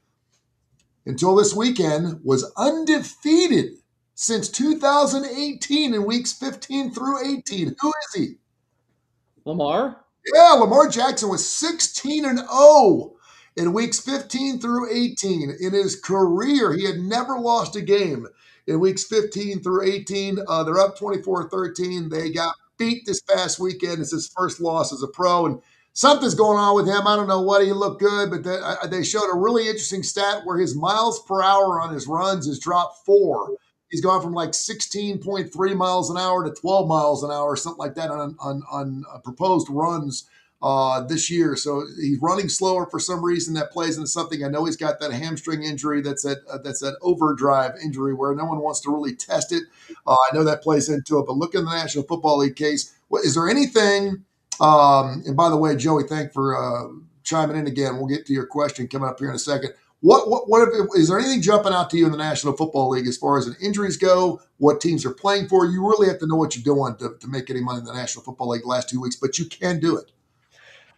until this weekend, was undefeated since 2018 in weeks 15 through 18. Who is he? Lamar? Yeah, Lamar Jackson was 16-0 in weeks 15 through 18. In his career, he had never lost a game in weeks 15 through 18. They're up 24-13. They got beat this past weekend. It's his first loss as a pro, and something's going on with him. I don't know what. He looked good, but they showed a really interesting stat where his miles per hour on his runs has dropped 4. He's gone from like 16.3 miles an hour to 12 miles an hour, something like that on proposed runs this year. So he's running slower for some reason. That plays into something. I know he's got that hamstring injury. That's that overdrive injury where no one wants to really test it. I know that plays into it. But look in the National Football League case. Is there anything? And by the way, Joey, thanks for chiming in again. We'll get to your question coming up here in a second. Is there anything jumping out to you in the National Football League as far as injuries go? What teams are playing for? You really have to know what you're doing to make any money in the National Football League the last 2 weeks, but you can do it.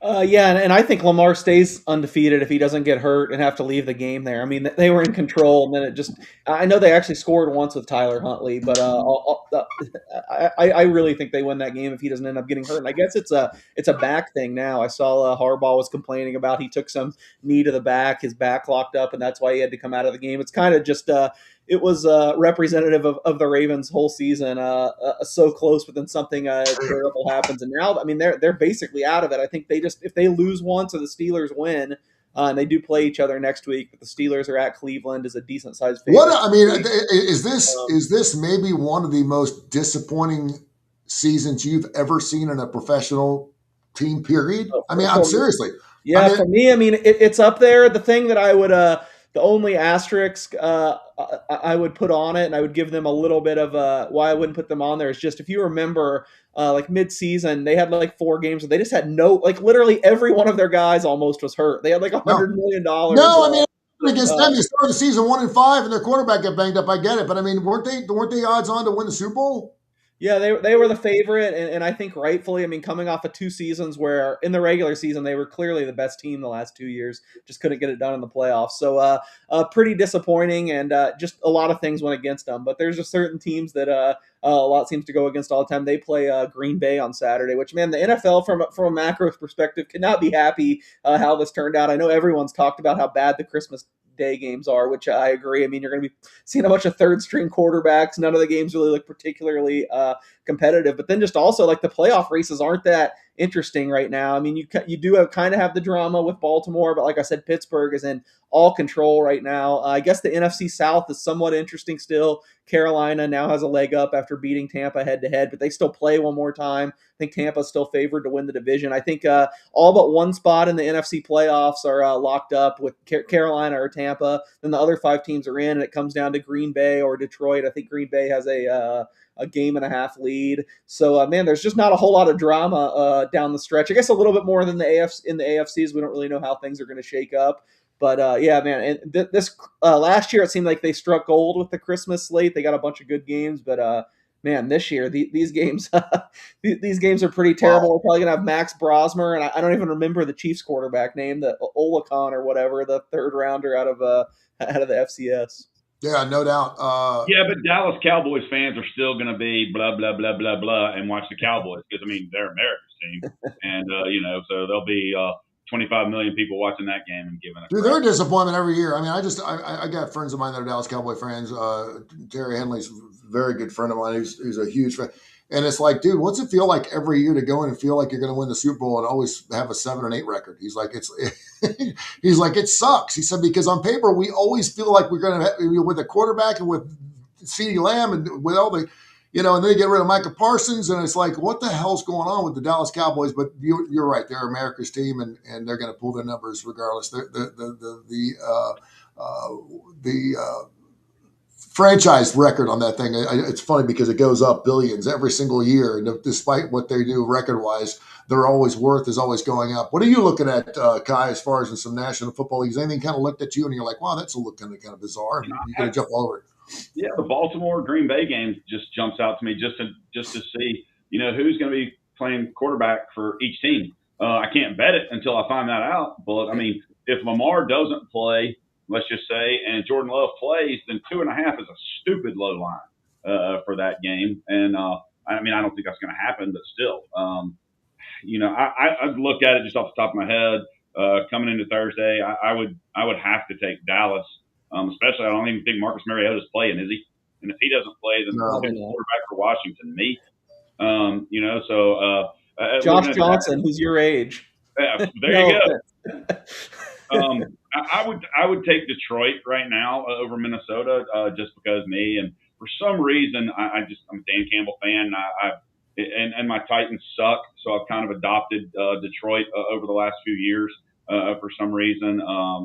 Yeah, and I think Lamar stays undefeated if he doesn't get hurt and have to leave the game there. I mean, they were in control, and then it just. I know they actually scored once with Tyler Huntley, but I really think they win that game if he doesn't end up getting hurt. And I guess it's a back thing now. I saw Harbaugh was complaining about he took some knee to the back, his back locked up, and that's why he had to come out of the game. It's kind of just it was representative of the Ravens' whole season. So close, but then something terrible happens, and now I mean they're basically out of it. I think they just if they lose once or the Steelers win, and they do play each other next week, but the Steelers are at Cleveland as a decent sized favorite. What I mean is this maybe one of the most disappointing seasons you've ever seen in a professional team? Period. I mean, I'm seriously. Yeah, for me, I mean, it's up there. The thing that I would, the only asterisk I would put on it, and I would give them a little bit of why I wouldn't put them on there is just if you remember, like mid-season, they had like 4 games, and they just had like literally every one of their guys almost was hurt. They had like $100 million. No, I mean. Against them, they started the season 1-5, and their quarterback got banged up. I get it, but I mean, weren't they odds on to win the Super Bowl? Yeah, they were the favorite, and I think rightfully. I mean, coming off of 2 seasons where in the regular season they were clearly the best team the last 2 years, just couldn't get it done in the playoffs. So pretty disappointing, and just a lot of things went against them. But there's just certain teams that a lot seems to go against all the time. They play Green Bay on Saturday, which, man, the NFL from a macro perspective cannot be happy how this turned out. I know everyone's talked about how bad the Christmas Day games are, which I agree. I mean, you're going to be seeing a bunch of third string quarterbacks. None of the games really look particularly competitive, but then just also like the playoff races aren't that interesting right now. I mean, you do kind of have the drama with Baltimore, but like I said, Pittsburgh is in all control right now. I guess the NFC South is somewhat interesting still. Carolina now has a leg up after beating Tampa head to head, but they still play one more time. I think Tampa's still favored to win the division. I think all but one spot in the NFC playoffs are locked up with Carolina or Tampa. Then the other 5 teams are in, and it comes down to Green Bay or Detroit. I think Green Bay has a game and a half lead. So, man, there's just not a whole lot of drama down the stretch. I guess a little bit more than the AFCs. We don't really know how things are going to shake up. But, yeah, man, and this last year it seemed like they struck gold with the Christmas slate. They got a bunch of good games, but man, this year these games these games are pretty terrible. Wow. We're probably gonna have Max Brosmer, and I don't even remember the Chiefs quarterback name, the Olakon or whatever, the 3rd rounder out of the FCS. Yeah, no doubt. Yeah, but Dallas Cowboys fans are still going to be blah, blah, blah, blah, blah, and watch the Cowboys because, I mean, they're America's team. And, so there'll be 25 million people watching that game and giving it. Dude, they're a disappointment every year. I mean, I got friends of mine that are Dallas Cowboy fans. Terry Henley's a very good friend of mine. He's a huge fan. And it's like, dude, what's it feel like every year to go in and feel like you're going to win the Super Bowl and always have a 7-8 record? He's like, he's like, it sucks. He said, because on paper, we always feel like we're going to, with the quarterback and with CeeDee Lamb and with all the, and then they get rid of Micah Parsons. And it's like, what the hell's going on with the Dallas Cowboys? But you're right. They're America's team and they're going to pull their numbers regardless. The franchise record on that thing, it's funny because it goes up billions every single year. And despite what they do record-wise, their worth is always going up. What are you looking at, Kai, as far as in some National Football Leagues? Anything kind of looked at you and you're like, wow, that's a look kind of bizarre. You're going to jump all over it. Yeah, the Baltimore Green Bay game just jumps out to me just to see, who's going to be playing quarterback for each team. I can't bet it until I find that out. But, I mean, if Lamar doesn't play, let's just say, and Jordan Love plays, then 2.5 is a stupid low line for that game. And, I mean, I don't think that's going to happen, but still, I'd look at it just off the top of my head coming into Thursday. I would have to take Dallas, especially I don't even think Marcus Mariota's playing, is he? And if he doesn't play, then the quarterback for Washington, me. Josh Johnson, who's your age. Yeah, there you go. I would take Detroit right now over Minnesota just because me, and for some reason I'm a Dan Campbell fan. And my Titans suck, so I've kind of adopted Detroit over the last few years for some reason,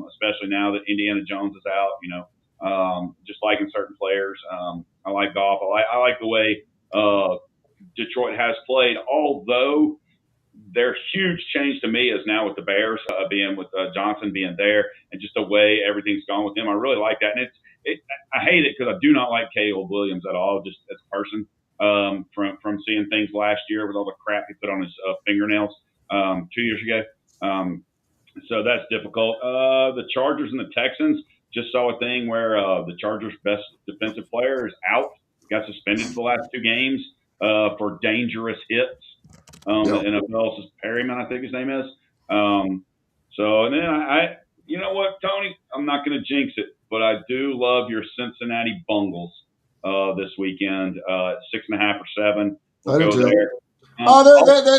especially now that Indiana Jones is out. Just liking certain players. I like Goff. I like the way Detroit has played, although their huge change to me is now with the Bears being with Johnson being there and just the way everything's gone with him. I really like that, and I hate it because I do not like Caleb Williams at all, just as a person. From seeing things last year with all the crap he put on his fingernails 2 years ago. So that's difficult. The Chargers and the Texans, just saw a thing where the Chargers' best defensive player is out, got suspended for the last 2 games for dangerous hits. The NFL is Perryman, I think his name is. And then you know what, Tony? I'm not going to jinx it, but I do love your Cincinnati Bungles this weekend at 6.5 or 7. We'll go there.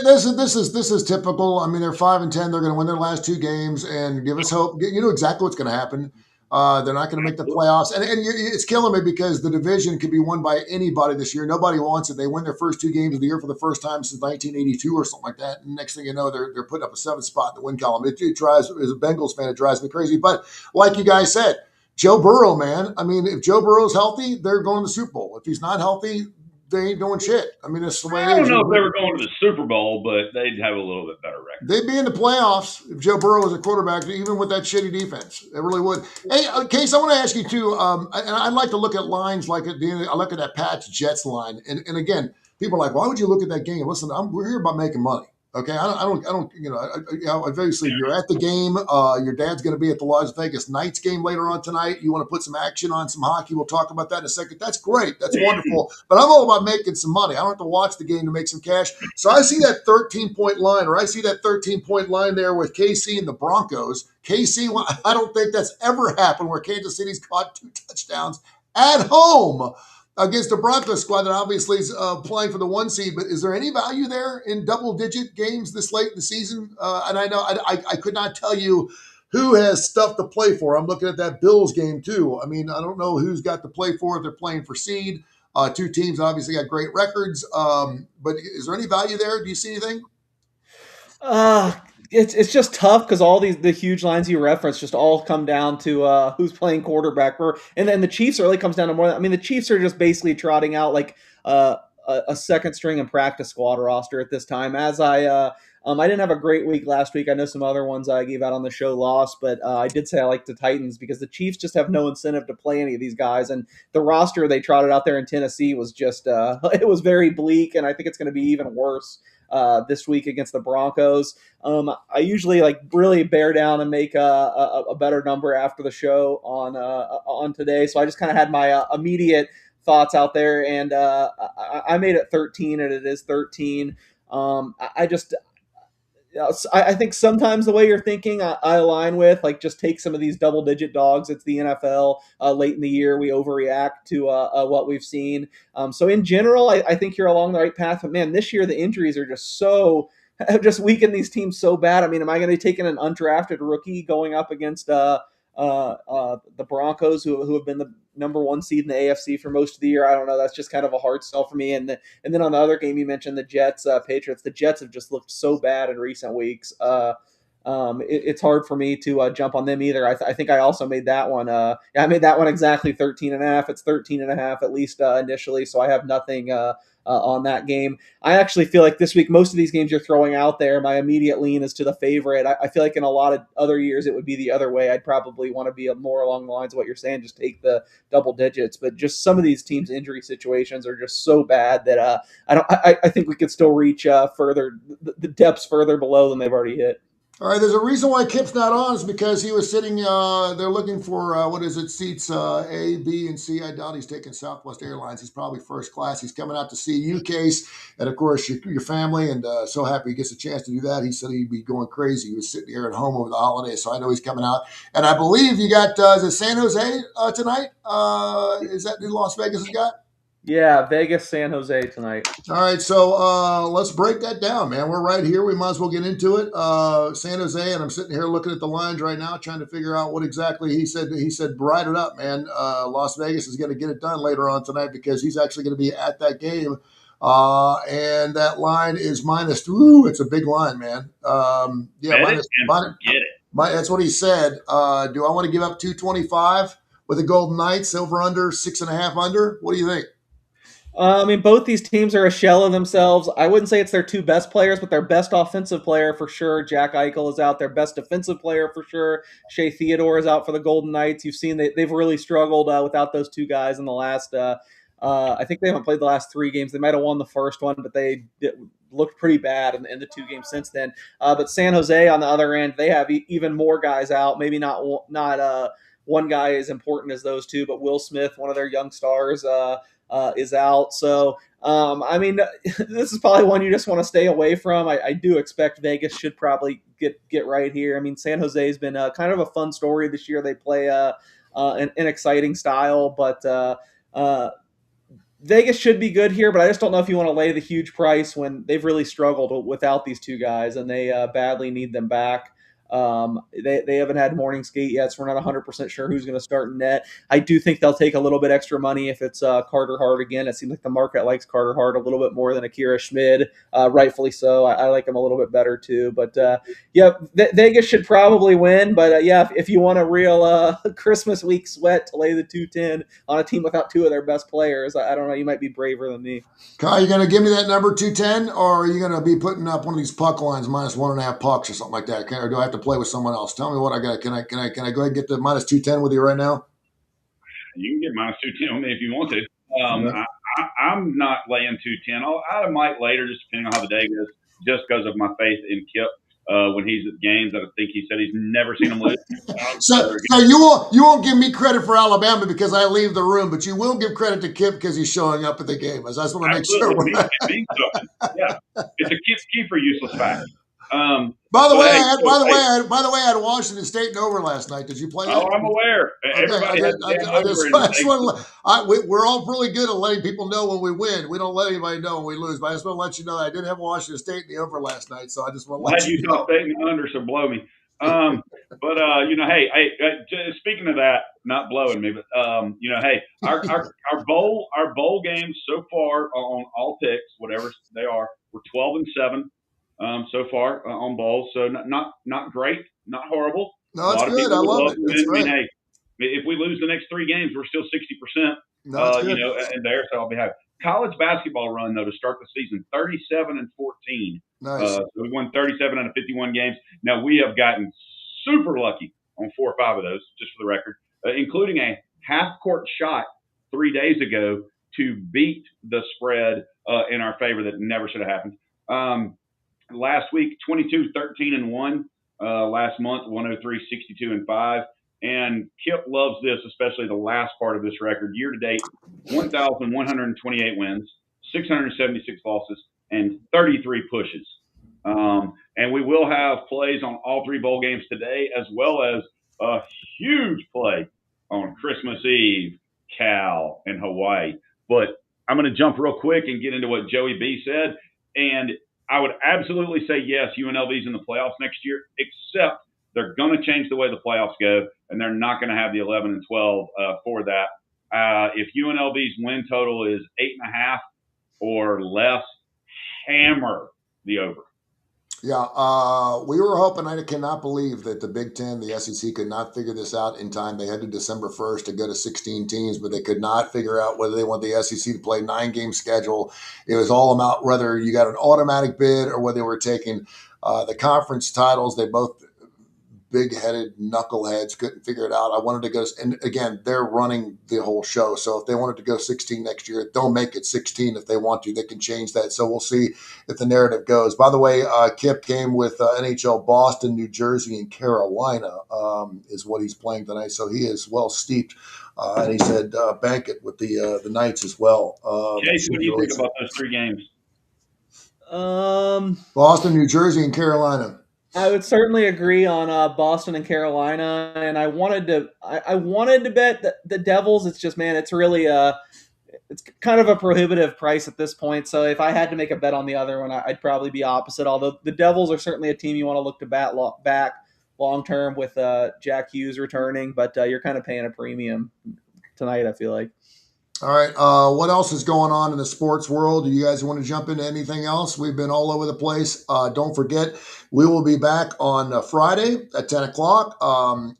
This is typical. I mean, they're 5-10. They're going to win their last 2 games and give us hope. You know exactly what's going to happen. They're not going to make the playoffs, and it's killing me because the division could be won by anybody this year. Nobody wants it. They win their first 2 games of the year for the first time since 1982 or something like that. And next thing you know, they're putting up a 7th spot in the win column. It drives, as a Bengals fan, it drives me crazy. But like you guys said, Joe Burrow, man. I mean, if Joe Burrow's healthy, they're going to the Super Bowl. If he's not healthy, they ain't doing shit. I mean, that's the way it is. I don't know if they were going to the Super Bowl, but they'd have a little bit better record. They'd be in the playoffs if Joe Burrow was a quarterback, even with that shitty defense. They really would. Hey, Case, I want to ask you too, and I'd like to look at lines like at the end. I look at that Pats-Jets line, and again, people are like, why would you look at that game? Listen, we're here about making money. Okay, I don't. You know, obviously you're at the game. Your dad's going to be at the Las Vegas Knights game later on tonight. You want to put some action on some hockey. We'll talk about that in a second. That's great. That's wonderful. But I'm all about making some money. I don't have to watch the game to make some cash. So I see that 13-point line, or I see that 13-point line there with KC and the Broncos. KC, I don't think that's ever happened where Kansas City's caught 2 touchdowns at home against the Broncos squad that obviously is playing for the 1 seed. But is there any value there in double-digit games this late in the season? And I know I could not tell you who has stuff to play for. I'm looking at that Bills game too. I mean, I don't know who's got to play for if they're playing for seed. 2 teams obviously got great records. But is there any value there? Do you see anything? It's just tough because all the huge lines you reference just all come down to who's playing quarterback. And then the Chiefs really comes down to more. I mean, the Chiefs are just basically trotting out like a second string and practice squad roster at this time. As I didn't have a great week last week. I know some other ones I gave out on the show lost, but I did say I like the Titans because the Chiefs just have no incentive to play any of these guys. And the roster they trotted out there in Tennessee was just it was very bleak, and I think it's going to be even worse this week against the Broncos. I usually like really bear down and make a better number after the show on today. So I just kind of had my immediate thoughts out there, and I made it 13, and it is 13. I think sometimes the way you're thinking, I align with, like, just take some of these double-digit dogs. It's the NFL. Late in the year, we overreact to what we've seen. So in general, I think you're along the right path. But, man, this year the injuries are have just weakened these teams so bad. I mean, am I going to be taking an undrafted rookie going up against the Broncos, who have been the number 1 seed in the AFC for most of the year? I don't know. That's just kind of a hard sell for me. And then on the other game you mentioned, the Jets, Patriots. The Jets have just looked so bad in recent weeks. It's hard for me to jump on them either. I think I also made that one. I made that one exactly 13.5. It's 13.5 at least initially. So I have nothing on that game. I actually feel like this week, most of these games you're throwing out there, my immediate lean is to the favorite. I feel like in a lot of other years, it would be the other way. I'd probably want to be more along the lines of what you're saying, just take the double digits. But just some of these teams' injury situations are just so bad that I think we could still reach further, the depths further below than they've already hit. All right, there's a reason why Kip's not on is because he was sitting, they're looking for, seats A, B, and C. I doubt he's taking Southwest Airlines. He's probably first class. He's coming out to see you, Case, and, of course, your family, and so happy he gets a chance to do that. He said he'd be going crazy. He was sitting here at home over the holidays, so I know he's coming out. And I believe you got, is it San Jose tonight? Is that who Las Vegas has got? Yeah, Vegas, San Jose tonight. All right, so let's break that down, man. We're right here. We might as well get into it. San Jose, and I'm sitting here looking at the lines right now, trying to figure out what exactly he said. He said, "Ride it up, man. Las Vegas is going to get it done later on tonight because he's actually going to be at that game." And that line is minus. Ooh, it's a big line, man. Minus. That's what he said. Do I want to give up 225 with the Golden Knights over under 6.5 under? What do you think? I mean, both these teams are a shell of themselves. I wouldn't say it's their two best players, but their best offensive player for sure. Jack Eichel is out. Their best defensive player for sure. Shea Theodore is out for the Golden Knights. You've seen they've really struggled without those two guys in the last. I think they haven't played the last three games. They might have won the first one, but looked pretty bad in the two games since then. But San Jose, on the other end, they have even more guys out. Maybe not one guy as important as those two, but Will Smith, one of their young stars. Is out. So, I mean, this is probably one you just want to stay away from. I do expect Vegas should probably get right here. I mean, San Jose has been kind of a fun story this year. They play an exciting style, but Vegas should be good here. But I just don't know if you want to lay the huge price when they've really struggled without these two guys, and they badly need them back. They haven't had morning skate yet, so we're not 100% sure who's going to start in net. I do think they'll take a little bit extra money if it's Carter Hart again. It seems like the market likes Carter Hart a little bit more than Akira Schmid, rightfully so. I like him a little bit better too. But yeah, Vegas should probably win. But yeah, if you want a real Christmas week sweat to lay the 210 on a team without two of their best players, I don't know. You might be braver than me. Kyle, you going to give me that number 210, or are you going to be putting up one of these puck lines minus 1.5 pucks or something like that? Or do I have to play with someone else? Tell me what I got. Can I go ahead and get the minus 210 with you right now? You can get minus 210 on me if you want to. I'm not laying 210. I might later, just depending on how the day goes, just because of my faith in Kip. When he's at games, I think he said he's never seen him lose. So you won't give me credit for Alabama because I leave the room, but you will give credit to Kip because he's showing up at the game. I just want to make sure. Yeah, it's a key for useless fact. By the way, I had Washington State in over last night. Did you play that? Oh, I'm aware. We're all really good at letting people know when we win. We don't let anybody know when we lose. But I just want to let you know I did have Washington State in the over last night, so I just want to let you know. Utah State in the under, so blow me. Hey, speaking of that, not blowing me, but hey, our bowl games so far on all picks, whatever they are, we're 12-7. So far on bowls, so not great, not horrible. No, it's good. I love it. It's great. Hey, if we lose the next three games, we're still 60%. No, and there, so I'll be happy. College basketball run though to start the season, 37-14. Nice. So we won 37 out of 51 games. Now we have gotten super lucky on 4 or 5 of those, just for the record, including a half-court shot 3 days ago to beat the spread in our favor that never should have happened. Last week, 22-13-1. Last month, 103-62-5. And Kip loves this, especially the last part of this record. Year to date, 1,128 wins, 676 losses, and 33 pushes. And we will have plays on all 3 bowl games today, as well as a huge play on Christmas Eve, Cal, and Hawaii. But I'm going to jump real quick and get into what Joey B said. And I would absolutely say yes, UNLV's in the playoffs next year, except they're going to change the way the playoffs go, and they're not going to have the 11 and 12 for that. If UNLV's win total is 8.5 or less, hammer the over. Yeah, we were hoping. I cannot believe that the Big Ten, the SEC, could not figure this out in time. They had to December 1st to go to 16 teams, but they could not figure out whether they want the SEC to play 9-game schedule. It was all about whether you got an automatic bid or whether they were taking the conference titles. They both big-headed knuckleheads couldn't figure it out. I wanted to go, and again, they're running the whole show. So if they wanted to go 16 next year, they'll make it 16 if they want to. They can change that. So we'll see if the narrative goes. By the way, Kip came with NHL Boston, New Jersey, and Carolina is what he's playing tonight. So he is well steeped. And he said bank it with the Knights as well. Chase, what do you think about those 3 games? Boston, New Jersey, and Carolina. I would certainly agree on Boston and Carolina, and I wanted to bet the Devils. It's just, man, it's really it's kind of a prohibitive price at this point. So if I had to make a bet on the other one, I'd probably be opposite. Although the Devils are certainly a team you want to look to back long term with Jack Hughes returning, but you're kind of paying a premium tonight, I feel like. All right. What else is going on in the sports world? Do you guys want to jump into anything else? We've been all over the place. Don't forget, we will be back on Friday at 10 o'clock.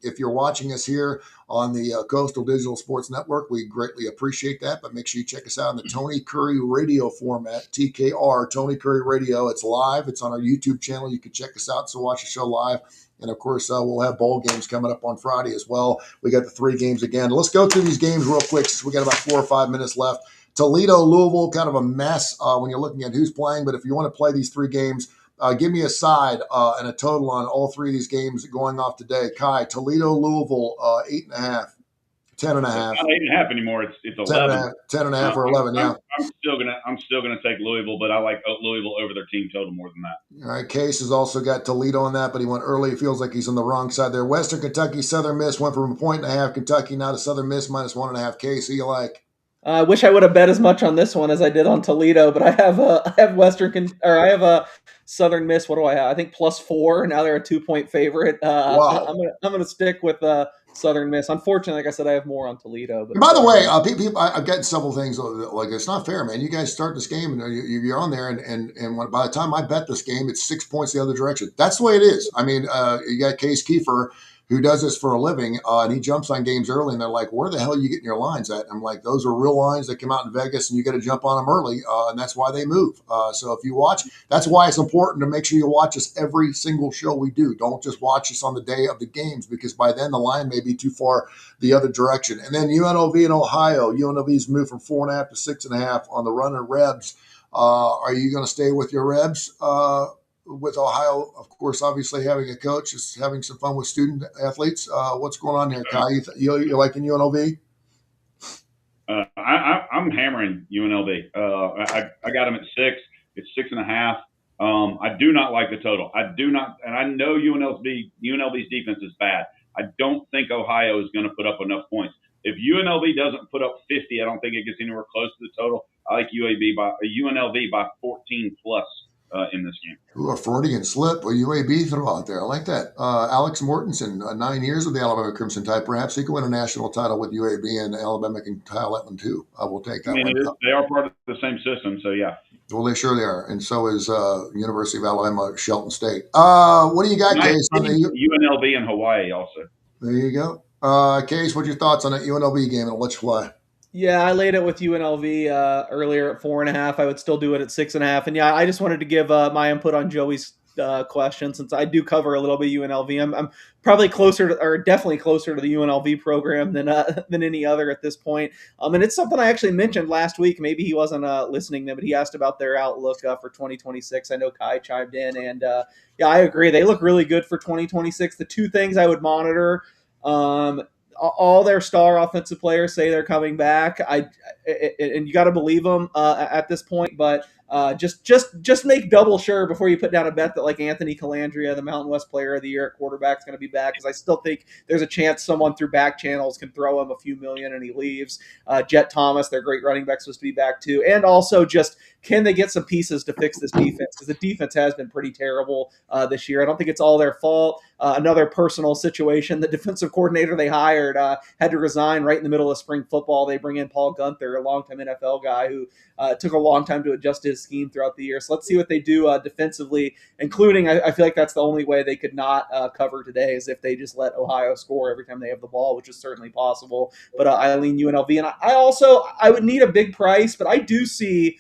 If you're watching us here on the Coastal Digital Sports Network. We greatly appreciate that, but make sure you check us out on the Tony Curry Radio format, TKR, Tony Curry Radio. It's live. It's on our YouTube channel. You can check us out, so watch the show live. And, of course, we'll have bowl games coming up on Friday as well. We got the 3 games again. Let's go through these games real quick since we got about 4 or 5 minutes left. Toledo, Louisville, kind of a mess when you're looking at who's playing. But if you want to play these 3 games, give me a side and a total on all 3 of these games going off today. Kai, Toledo, Louisville, 8.5, 10.5. It's not 8.5 anymore. It's 11. 10.5 or 11. Yeah. I'm still gonna take Louisville, but I like Louisville over their team total more than that. All right. Case has also got Toledo on that, but he went early. It feels like he's on the wrong side there. Western Kentucky, Southern Miss went from 1.5. Kentucky now to Southern Miss minus 1.5. Case, who you like? I wish I would have bet as much on this one as I did on Toledo, but I have a Southern Miss. What do I have? I think +4. Now they're a 2-point favorite. Wow. I'm gonna stick with Southern Miss. Unfortunately, like I said, I have more on Toledo. But by the way, people, I've gotten several things like it's not fair, man. You guys start this game and you're on there, and by the time I bet this game, it's 6 points the other direction. That's the way it is. I mean, you got Case Kiefer, who does this for a living, and he jumps on games early, and they're like, where the hell are you getting your lines at? And I'm like, those are real lines that come out in Vegas, and you got to jump on them early, and that's why they move. So if you watch, that's why it's important to make sure you watch us every single show we do. Don't just watch us on the day of the games, because by then the line may be too far the other direction. And then UNLV in Ohio. UNLV's moved from 4.5 to 6.5 on the run and Rebs. Are you going to stay with your Rebs? With Ohio, of course, obviously having a coach is having some fun with student athletes. What's going on there, Kai? You liking UNLV? I'm hammering UNLV. I got them at 6. It's 6.5. I do not like the total. I do not, and I know UNLV's defense is bad. I don't think Ohio is going to put up enough points. If UNLV doesn't put up 50, I don't think it gets anywhere close to the total. I like UNLV by 14 plus. In this game. Ooh, a Freudian slip, a UAB throw out there. I like that. Alex Mortensen, 9 years with the Alabama Crimson Tide. Perhaps he could win a national title with UAB, and Alabama can tile that one too. I will take that one. They are part of the same system, so yeah. Well, they are, and so is University of Alabama, Shelton State. What do you got, Case? UNLV in Hawaii also. There you go. Case, what's your thoughts on that UNLV game, and I'll let you fly? Yeah, I laid it with UNLV earlier at 4.5. I would still do it at 6.5. And yeah, I just wanted to give my input on Joey's question, since I do cover a little bit UNLV. I'm probably definitely closer to the UNLV program than any other at this point. And it's something I actually mentioned last week. Maybe he wasn't listening then, but he asked about their outlook for 2026. I know Kai chimed in, and yeah, I agree. They look really good for 2026. The 2 things I would monitor. All their star offensive players say they're coming back. And you got to believe them at this point. But just make double sure before you put down a bet that like Anthony Calandria, the Mountain West Player of the Year at quarterback, is going to be back, because I still think there's a chance someone through back channels can throw him a few million and he leaves. Jet Thomas, their great running back, supposed to be back too. And also just can they get some pieces to fix this defense? Because the defense has been pretty terrible this year. I don't think it's all their fault. Another personal situation, the defensive coordinator they hired had to resign right in the middle of spring football. They bring in Paul Gunther, a longtime NFL guy who took a long time to adjust his scheme throughout the year. So let's see what they do defensively, including I feel like that's the only way they could not cover today is if they just let Ohio score every time they have the ball, which is certainly possible. But I lean UNLV. And I would need a big price, but I do see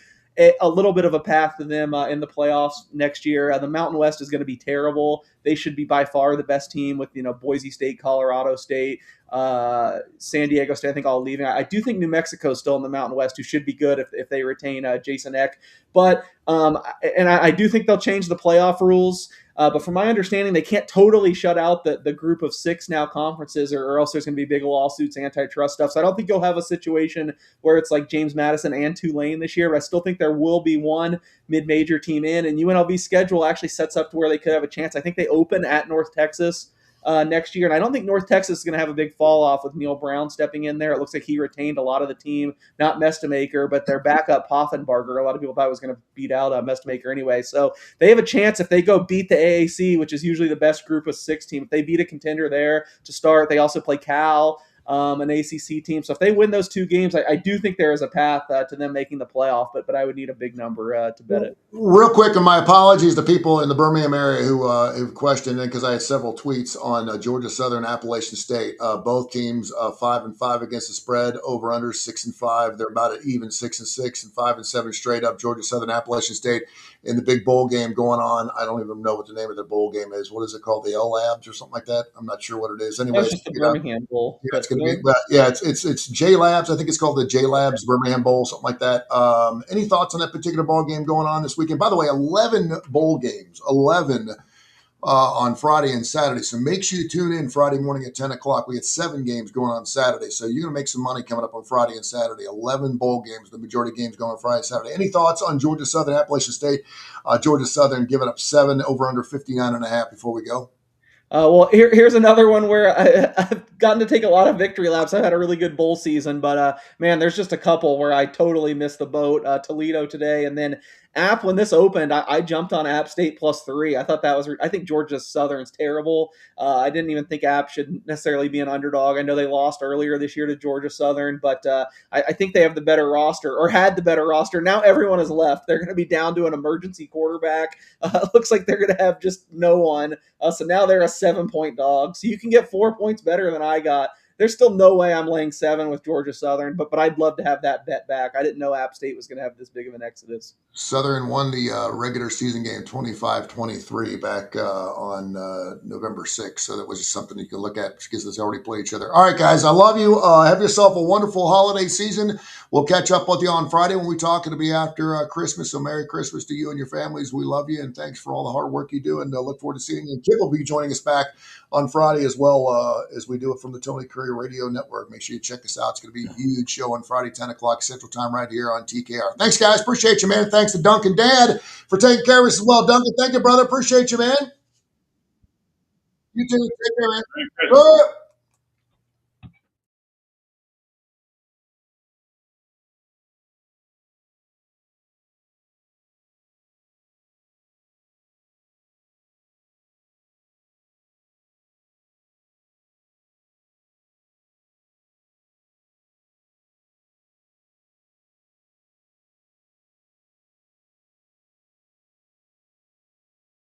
a little bit of a path to them in the playoffs next year. The Mountain West is going to be terrible. They should be by far the best team with, Boise State, Colorado State, San Diego State, I think all leaving. I do think New Mexico is still in the Mountain West, who should be good if they retain Jason Eck. But I do think they'll change the playoff rules. But from my understanding, they can't totally shut out the group of 6 now conferences, or else there's going to be big lawsuits, antitrust stuff. So I don't think you'll have a situation where it's like James Madison and Tulane this year, but I still think there will be one mid-major team in. And UNLV's schedule actually sets up to where they could have a chance. I think they open at North Texas next year. And I don't think North Texas is going to have a big fall off with Neil Brown stepping in there. It looks like he retained a lot of the team, not Mestemaker, but their backup Poffenbarger. A lot of people thought was going to beat out Mestemaker anyway. So they have a chance if they go beat the AAC, which is usually the best group of 6 team. If they beat a contender there to start, they also play Cal. an ACC team. So if they win those 2 games, I do think there is a path to them making the playoff, but I would need a big number to bet it. Real quick, and my apologies to people in the Birmingham area who questioned it, because I had several tweets on Georgia Southern, Appalachian State. Both teams 5-5 against the spread, over under 6-5. They're about an even 6-6 and 5-7 straight up. Georgia Southern, Appalachian State in the big bowl game going on. I don't even know what the name of the bowl game is. What is it called? The L Labs or something like that? I'm not sure what it is. Anyway, That's just the Birmingham Bowl. Yeah, it's going to be. Yeah, it's J Labs. I think it's called the J Labs Birmingham Bowl, something like that. Any thoughts on that particular ball game going on this weekend? By the way, 11 bowl games, 11 on Friday and Saturday. So make sure you tune in Friday morning at 10 o'clock. We had 7 games going on Saturday. So you're going to make some money coming up on Friday and Saturday. 11 bowl games, the majority of games going on Friday and Saturday. Any thoughts on Georgia Southern, Appalachian State? Georgia Southern giving up 7, over under 59.5 before we go. Well, here's another one where I've gotten to take a lot of victory laps. I've had a really good bowl season, but man, there's just a couple where I totally missed the boat. Toledo today, and then App, when this opened, I jumped on App State +3. I thought that was, I think Georgia Southern's terrible. I didn't even think App should necessarily be an underdog. I know they lost earlier this year to Georgia Southern, but I think they have the better roster, or had the better roster. Now everyone has left. They're going to be down to an emergency quarterback. Looks like they're going to have just no one. So now they're a 7-point dog. So you can get 4 points better than I got. There's still no way I'm laying 7 with Georgia Southern, but I'd love to have that bet back. I didn't know App State was going to have this big of an exodus. Southern won the regular season game 25-23 back on November 6th. So that was just something you can look at because they already play each other. All right, guys, I love you. Have yourself a wonderful holiday season. We'll catch up with you on Friday when we talk. It'll be after Christmas. So Merry Christmas to you and your families. We love you, and thanks for all the hard work you do. And look forward to seeing you. And Kip will be joining us back on Friday as well as we do it from the Tony Kurre Radio Network. Make sure you check us out. It's going to be a huge show on Friday, 10 o'clock Central Time right here on TKR. Thanks, guys. Appreciate you, man. Thanks to Duncan Dad for taking care of us as well. Duncan, thank you, brother. Appreciate you, man. You too. Take care, man.